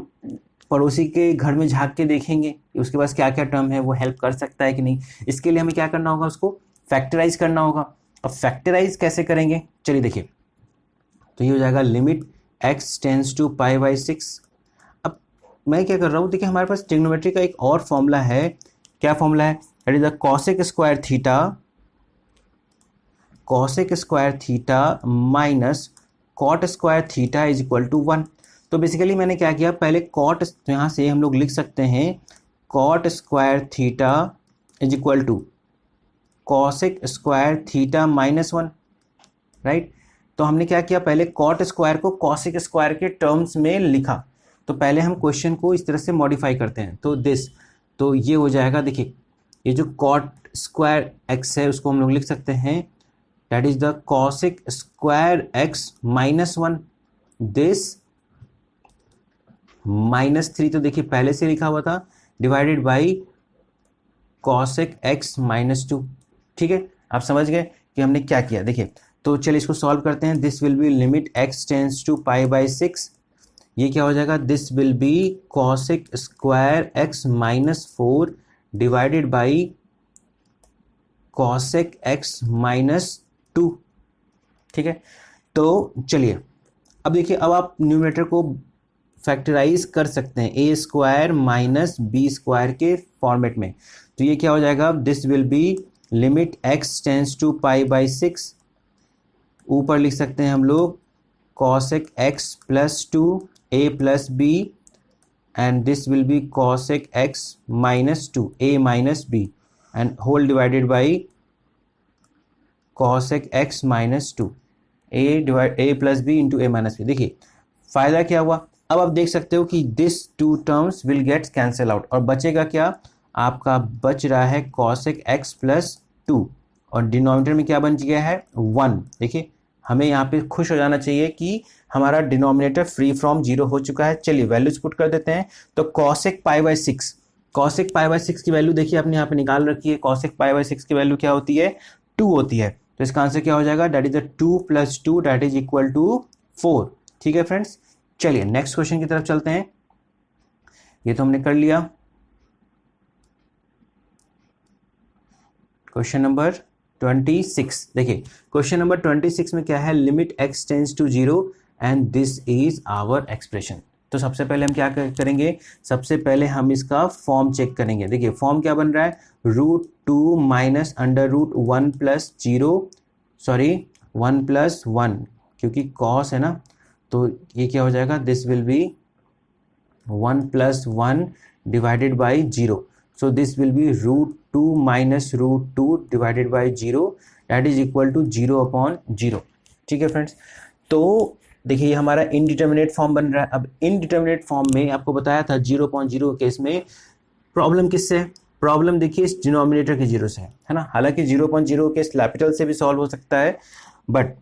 पड़ोसी के घर में झांक के देखेंगे कि उसके पास क्या क्या टर्म है, वो हेल्प कर सकता है कि नहीं। इसके लिए हमें क्या करना होगा, उसको फैक्टराइज करना होगा। अब फैक्टराइज कैसे करेंगे, चलिए देखिए, तो ये हो जाएगा limit x tends to pi by 6। अब मैं क्या कर रहा हूँ, देखिए हमारे पास ट्रिग्नोमेट्री का एक और फॉर्मूला है, क्या फॉर्मूला है, that is the cosec square theta minus cot square theta is equal to 1। तो बेसिकली मैंने क्या किया, पहले कॉट, यहाँ से हम लोग लिख सकते हैं cot square theta is equal to cosec square theta -1, right. तो हमने क्या किया, पहले कॉट स्क्वायर को कॉसेक स्क्वायर के टर्म्स में लिखा। तो पहले हम क्वेश्चन को इस तरह से मॉडिफाई करते हैं, तो ये हो जाएगा, देखिए ये जो कॉट स्क्वायर एक्स है उसको हम लोग लिख सकते हैं that is the cosec square x -1, this -3, तो देखिए पहले से लिखा हुआ था, डिवाइडेड बाई कॉसेक एक्स -2। ठीक है, आप समझ गए कि हमने क्या किया। देखिए तो चलिए इसको सॉल्व करते हैं। This will be limit x tends to π/6, ये क्या हो जाएगा, this will be cosec square x -4 divided by cosec x -2। ठीक है, तो चलिए अब देखिए, अब आप न्यूमरेटर को फैक्टराइज कर सकते हैं a square minus B square के फॉर्मेट में। तो ये क्या हो जाएगा, this will be limit x tends to π/6, ऊपर लिख सकते हैं हम लोग cosec x +2 a + b and this will be cosec x -2 a - b and whole divided by cosec x -2 a + b into a - b। देखिए फायदा क्या हुआ, अब आप देख सकते हो कि this two terms will get cancel out और बचेगा क्या, आपका बच रहा है कॉसेक x +2 और डिनोमिनेटर में क्या बन गया है 1। देखिए हमें यहाँ पे खुश हो जाना चाहिए कि हमारा डिनोमिनेटर फ्री फ्रॉम 0 हो चुका है। चलिए वैल्यूज पुट कर देते हैं। तो कॉसेक π/6 की वैल्यू देखिए आपने यहाँ पे निकाल रखी है। कॉसेक π/6 की वैल्यू क्या होती है, 2 होती है। तो इसका आंसर क्या हो जाएगा, that is 2 + 2 that is equal to 4। ठीक है फ्रेंड्स, चलिए नेक्स्ट क्वेश्चन की तरफ चलते हैं। ये तो हमने कर लिया। क्वेश्चन नंबर 26, देखिए क्वेश्चन नंबर 26 में क्या है, limit x tends to 0 and this is our expression. तो सबसे पहले हम क्या करेंगे, सबसे पहले हम इसका फॉर्म चेक करेंगे। देखिए फॉर्म क्या बन रहा है, √2 माइनस √1 + 0, सॉरी 1 + 1, क्योंकि कॉस है ना, तो ये क्या हो जाएगा, this will be 1 + 1 divided by 0। So this will be √2 minus √2 divided by 0 that is equal to 0/0। ठीक है फ्रेंड्स, तो देखिए ये हमारा इनडिटर्मिनेट फॉर्म बन रहा है। अब इनडिटर्मिनेट फॉर्म में आपको बताया था 0/0 केस में प्रॉब्लम किससे है, प्रॉब्लम देखिए इस डिनोमिनेटर के 0 से है ना। हालांकि 0/0 केस कैपिटल से भी सॉल्व हो सकता है, बट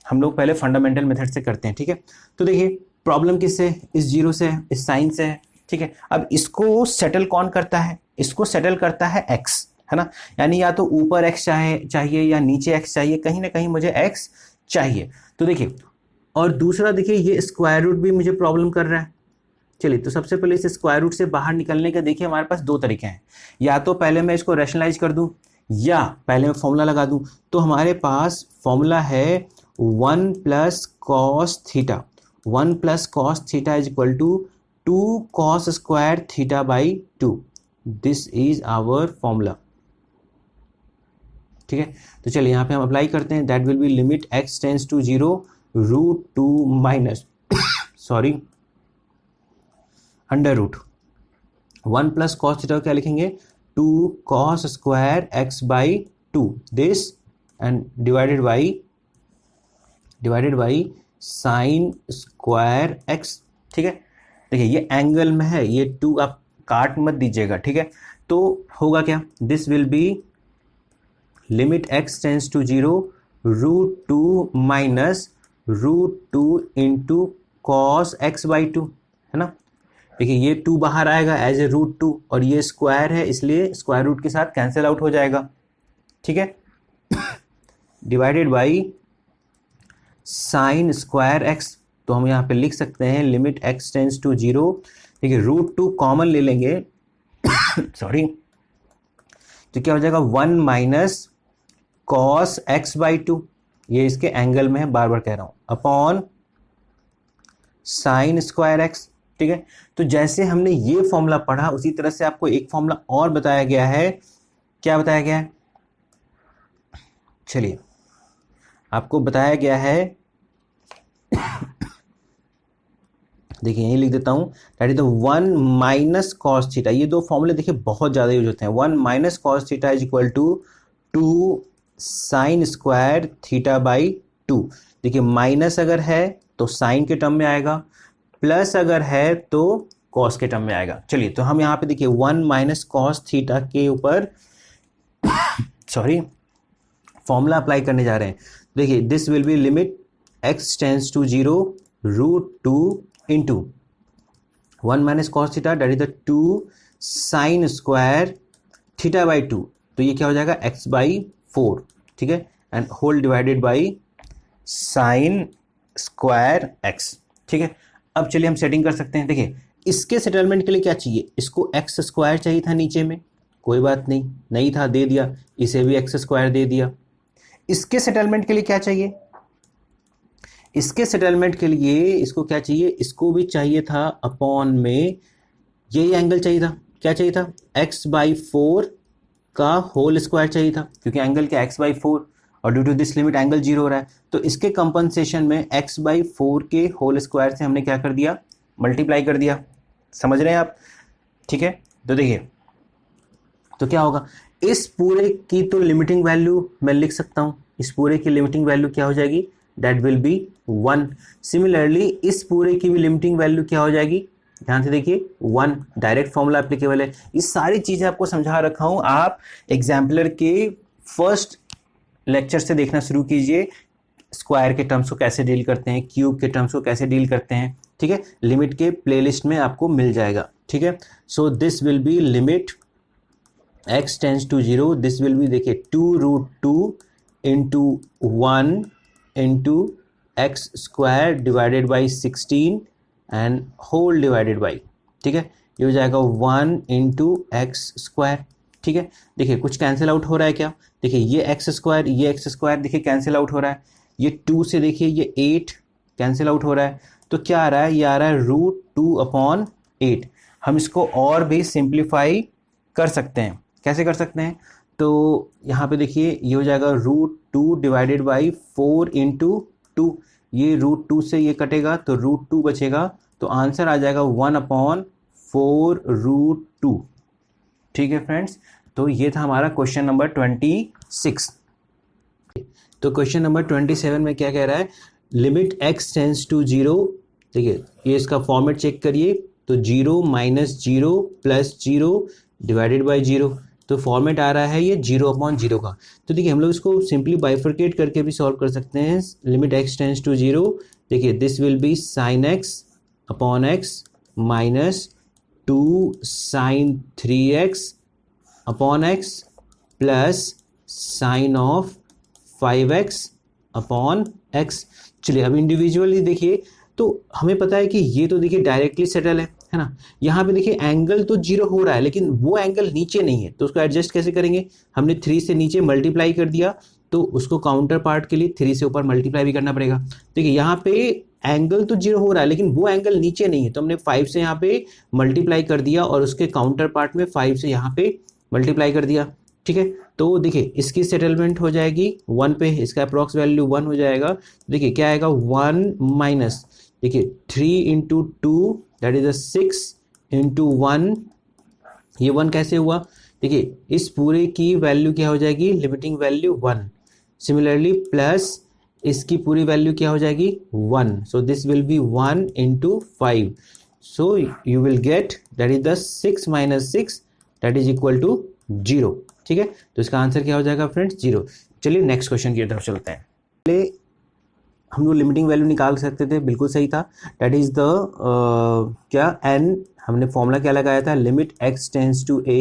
हम लोग पहले फंडामेंटल मेथड से करते हैं। ठीक है, तो देखिए प्रॉब्लम किससे, इस 0 से है, इस साइन से है। ठीक है, अब इसको सेटल कौन करता है, इसको सेटल करता है x, है ना। यानी या तो ऊपर x चाहिए या नीचे x चाहिए, कहीं ना कहीं मुझे x चाहिए। तो देखिए, और दूसरा देखिए ये स्क्वायर रूट भी मुझे प्रॉब्लम कर रहा है। चलिए तो सबसे पहले इस स्क्वायर रूट से बाहर निकलने का देखिए हमारे पास 2 तरीके हैं, या तो पहले मैं इसको रैशनलाइज कर दूं या पहले मैं फॉर्मूला लगा दूं। तो हमारे पास फॉर्मूला है 1 + cos theta, 1 + cos theta is equal to 2 cos square theta by 2। This is our formula. ठीक है, तो चलिए यहाँ पे हम अप्लाई करते हैं। That will be limit x tends to 0 √2 minus sorry √1 + cos theta क्या लिखेंगे, 2 cos square x by 2 this and divided by sine square x। ठीक है, देखिए ये एंगल में है, ये 2 आप काट मत दीजिएगा। ठीक है, तो होगा क्या, this will be limit x tends to 0 √2 minus √2 into cos x by 2, है ना। देखिए ये 2 बाहर आएगा एज ए √2 और ये स्क्वायर है इसलिए स्क्वायर रूट के साथ कैंसिल आउट हो जाएगा। ठीक है, divided by sine square x। तो हम यहाँ पे लिख सकते हैं लिमिट x टेंड्स टू 0, देखिए √2 कॉमन ले लेंगे सॉरी, तो क्या हो जाएगा 1 माइनस कॉस x बाई 2, ये इसके एंगल में है, बार बार कह रहा हूं, अपॉन साइन स्क्वायर x। ठीक है, तो जैसे हमने ये फॉर्मूला पढ़ा उसी तरह से आपको एक फॉर्मूला और बताया गया है। क्या बताया गया है, चलिए आपको बताया गया है देखिए यही लिख देता हूँ, that is the 1 minus cos theta. ये दो फॉर्मूले देखिए बहुत ज़्यादा यूज होते हैं। 1 minus cos theta is equal to 2 sine square theta by 2। देखिए माइनस अगर है तो साइन के टर्म में आएगा, प्लस अगर है तो कॉस के टर्म में आएगा। चलिए तो हम यहाँ पे देखिए 1 माइनस कॉस थीटा के ऊपर सॉरी फॉर्मूला अप्लाई करने जा रहे हैं। देखिए this will be limit x tends to 0 root 2 into 1 minus cos theta that is the 2 sine square theta by 2। तो ये क्या हो जाएगा x बाई 4, ठीक है, and whole divided by sine square x, ठीक है। अब चलिए हम सेटिंग कर सकते हैं। देखिए इसके सेटलमेंट के लिए क्या चाहिए, इसको एक्स स्क्वायर चाहिए था नीचे में, कोई बात नहीं था, दे दिया, इसे भी एक्स स्क्वायर दे दिया। इसके सेटलमेंट के लिए क्या चाहिए, इसके सेटलमेंट के लिए इसको क्या चाहिए, इसको भी चाहिए था अपॉन में यही एंगल चाहिए था। क्या चाहिए था, x बाई 4 का होल स्क्वायर चाहिए था, क्योंकि एंगल क्या x बाई 4 और due to this limit angle 0 हो रहा है। तो इसके कंपनसेशन में x बाई 4 के होल स्क्वायर से हमने क्या कर दिया, मल्टीप्लाई कर दिया। समझ रहे हैं आप, ठीक है। तो देखिए तो क्या होगा, इस पूरे की तो लिमिटिंग वैल्यू मैं लिख सकता हूँ, इस पूरे की लिमिटिंग वैल्यू क्या हो जाएगी, दैट विल बी 1। सिमिलरली इस पूरे की भी लिमिटिंग वैल्यू क्या हो जाएगी, ध्यान से देखिए 1। डायरेक्ट फॉर्मूला एप्लीकेबल है। ये सारी चीज़ें आपको समझा रखा हूँ, आप एग्जाम्पलर के फर्स्ट लेक्चर से देखना शुरू कीजिए। स्क्वायर के टर्म्स को कैसे डील करते हैं, क्यूब के टर्म्स को कैसे डील करते हैं, ठीक है, लिमिट के प्लेलिस्ट में आपको मिल जाएगा, ठीक है। So this will be limit x tends to 0, this will be देखिए 2 root 2 into 1 into x square divided by 16 and whole divided by, ठीक है, ये हो जाएगा 1 इंटू एक्स स्क्वायर, ठीक है। देखिए कुछ कैंसिल आउट हो रहा है क्या, देखिए ये एक्स स्क्वायर देखिए कैंसिल आउट हो रहा है, ये 2 से देखिए ये 8 कैंसिल आउट हो रहा है, तो क्या आ रहा है, ये आ रहा है रूट 2 अपॉन 8। हम इसको और भी सिंप्लीफाई कर सकते हैं, कैसे कर सकते हैं, तो यहाँ पे देखिए ये हो जाएगा रूट 2 डिवाइडेड बाई 4 इंटू 2, ये रूट 2 से ये कटेगा तो रूट 2 बचेगा, तो आंसर आ जाएगा 1 अपॉन 4 रूट 2, ठीक है फ्रेंड्स। तो ये था हमारा क्वेश्चन नंबर 26। तो क्वेश्चन नंबर 27 में क्या कह रहा है, लिमिट x टेंस टू 0, देखिए ये इसका फॉर्मेट चेक करिए, तो 0 माइनस 0 प्लस 0 डिवाइडेड बाई 0, तो फॉर्मेट आ रहा है ये 0 अपॉन 0 का। तो देखिए हम लोग इसको सिंपली बाइफरकेट करके भी सॉल्व कर सकते हैं। लिमिट x टेंस टू 0, देखिए this will be sine x upon x minus 2 sine 3x upon x plus sine of 5x upon x। चलिए अब इंडिविजुअली देखिए, तो हमें पता है कि ये तो देखिए डायरेक्टली सेटल है ना। यहाँ पे देखिए एंगल तो 0 हो रहा है, लेकिन वो एंगल नीचे नहीं है, तो उसको एडजस्ट कैसे करेंगे, हमने 3 से नीचे मल्टीप्लाई कर दिया, तो उसको काउंटर पार्ट के लिए 3 से ऊपर मल्टीप्लाई भी करना पड़ेगा। देखिए यहाँ पे एंगल तो 0 हो रहा है, लेकिन वो एंगल नीचे नहीं है, तो हमने 5 से यहाँ पे मल्टीप्लाई कर दिया और उसके काउंटर पार्ट में 5 से यहाँ पे मल्टीप्लाई कर दिया, ठीक है। तो देखिए इसकी सेटलमेंट हो जाएगी 1 पे, इसका अप्रॉक्स वैल्यू 1 हो जाएगा। देखिए क्या आएगा, 1 माइनस देखिए 3 इंटू 2 दैट इज 6 इंटू 1, ये 1 कैसे हुआ, देखिए इस पूरे की वैल्यू क्या हो जाएगी, लिमिटिंग वैल्यू 1। सिमिलरली प्लस इसकी पूरी वैल्यू क्या हो जाएगी 1, so this will be 1 into 5, so you will get that is the 6 minus 6 that is equal to 0, ठीक है। तो इसका आंसर क्या हो जाएगा फ्रेंड्स, 0। चलिए नेक्स्ट क्वेश्चन की तरफ चलते हैं। पहले हम लोग लिमिटिंग वैल्यू निकाल सकते थे, बिल्कुल सही था, दैट इज द क्या n, हमने फॉर्मूला क्या लगाया था, limit x tends to a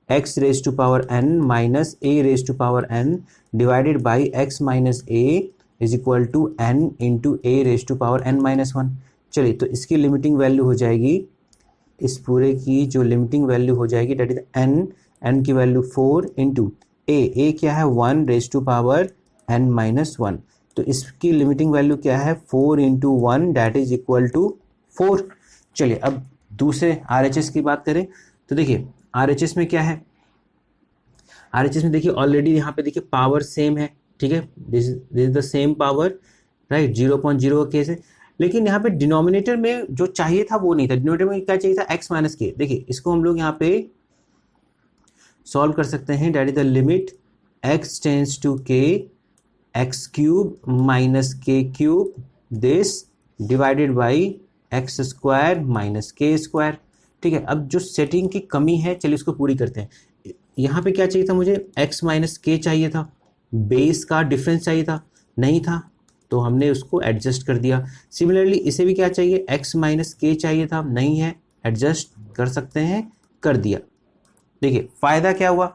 x raise to power n minus a raise to power n divided by x minus a is equal to n into a raise to power n minus 1। चलिए तो इसकी limiting value हो जाएगी, इस पूरे की जो limiting value हो जाएगी दैट इज n की वैल्यू 4 इंटू a क्या है 1 raise to power n minus 1, तो इसकी लिमिटिंग वैल्यू क्या है 4 into 1 that is equal to 4। चलिए अब दूसरे RHS की बात करें, तो देखिए RHS में क्या है, RHS में देखिए ऑलरेडी यहाँ पे देखिए पावर सेम है, ठीक है, this is the same power, right, 0.0 का केस है। लेकिन यहाँ पे डिनोमिनेटर में जो चाहिए था वो नहीं था। डिनोमिनेटर में क्या चाहिए था, x माइनस के। देखिए इसको हम लोग यहाँ पे सॉल्व कर सकते हैं। That is the limit x tends to k x cube minus K cube this divided by x square minus K square. ठीक है, अब जो सेटिंग की कमी है चलिए उसको पूरी करते हैं। यहाँ पे क्या चाहिए था मुझे, x माइनस के चाहिए था, बेस का डिफरेंस चाहिए था, नहीं था तो हमने उसको एडजस्ट कर दिया। सिमिलरली इसे भी क्या चाहिए, x माइनस के चाहिए था, नहीं है, एडजस्ट कर सकते हैं, कर दिया। देखिए फ़ायदा क्या हुआ,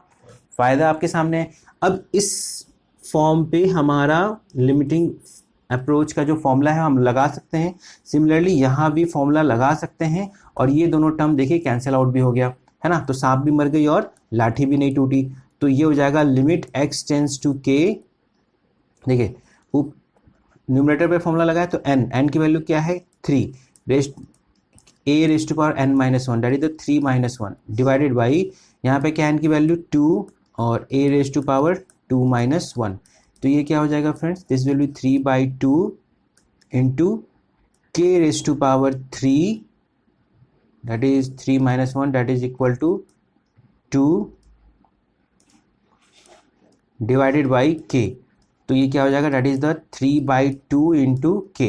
फ़ायदा आपके सामने है। अब इस फॉर्म पे हमारा लिमिटिंग अप्रोच का जो फॉर्मूला है हम लगा सकते हैं। सिमिलरली यहाँ भी फॉर्मूला लगा सकते हैं और ये दोनों टर्म देखिए कैंसिल आउट भी हो गया, है ना, तो सांप भी मर गई और लाठी भी नहीं टूटी। तो ये हो जाएगा limit x tends to k। देखिए न्यूमरेटर पे फॉर्मूला लगाया तो n की वैल्यू क्या है 3 a raise to power n minus 1 that is the 3 minus 1 divided by यहाँ पे क्या n की वैल्यू 2 और a raise to power 2 minus 1। तो ये क्या हो जाएगा friends, this will be 3/2 into k raise to power 3 that is 3 minus 1 that is equal to 2 divided by k। तो ये क्या हो जाएगा, that is the 3/2 into k।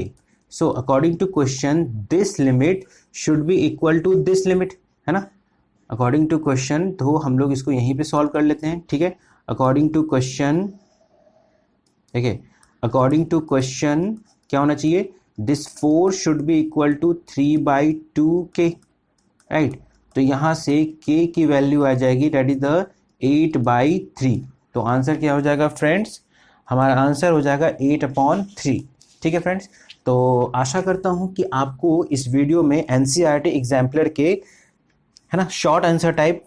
So according to question this limit should be equal to this limit, है ना, according to question। तो हम लोग इसको यहीं पे सॉल्व कर लेते हैं। ठीक है, according to question, देखिए according to question क्या होना चाहिए, this 4 should be equal to 3/2k, right. तो यहाँ से k की वैल्यू आ जाएगी डेट इज द 8/3। तो आंसर क्या हो जाएगा फ्रेंड्स, हमारा आंसर हो जाएगा 8/3। ठीक है फ्रेंड्स, तो आशा करता हूँ कि आपको इस वीडियो में NCERT एग्जाम्पलर के, है ना, शॉर्ट आंसर टाइप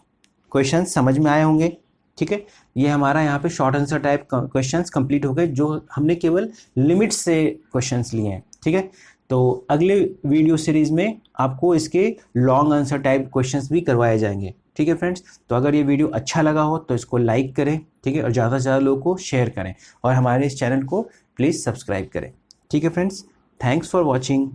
क्वेश्चन समझ में आए होंगे। ठीक है, ये हमारा यहाँ पे short answer type questions complete हो गए, जो हमने केवल लिमिट से क्वेश्चंस लिए हैं। ठीक है, तो अगले वीडियो सीरीज में आपको इसके लॉन्ग आंसर टाइप क्वेश्चंस भी करवाए जाएंगे। ठीक है फ्रेंड्स, तो अगर ये वीडियो अच्छा लगा हो तो इसको लाइक करें, ठीक है, और ज़्यादा से ज़्यादा लोगों को शेयर करें और हमारे इस चैनल को प्लीज़ सब्सक्राइब करें। ठीक है फ्रेंड्स, थैंक्स फॉर वॉचिंग।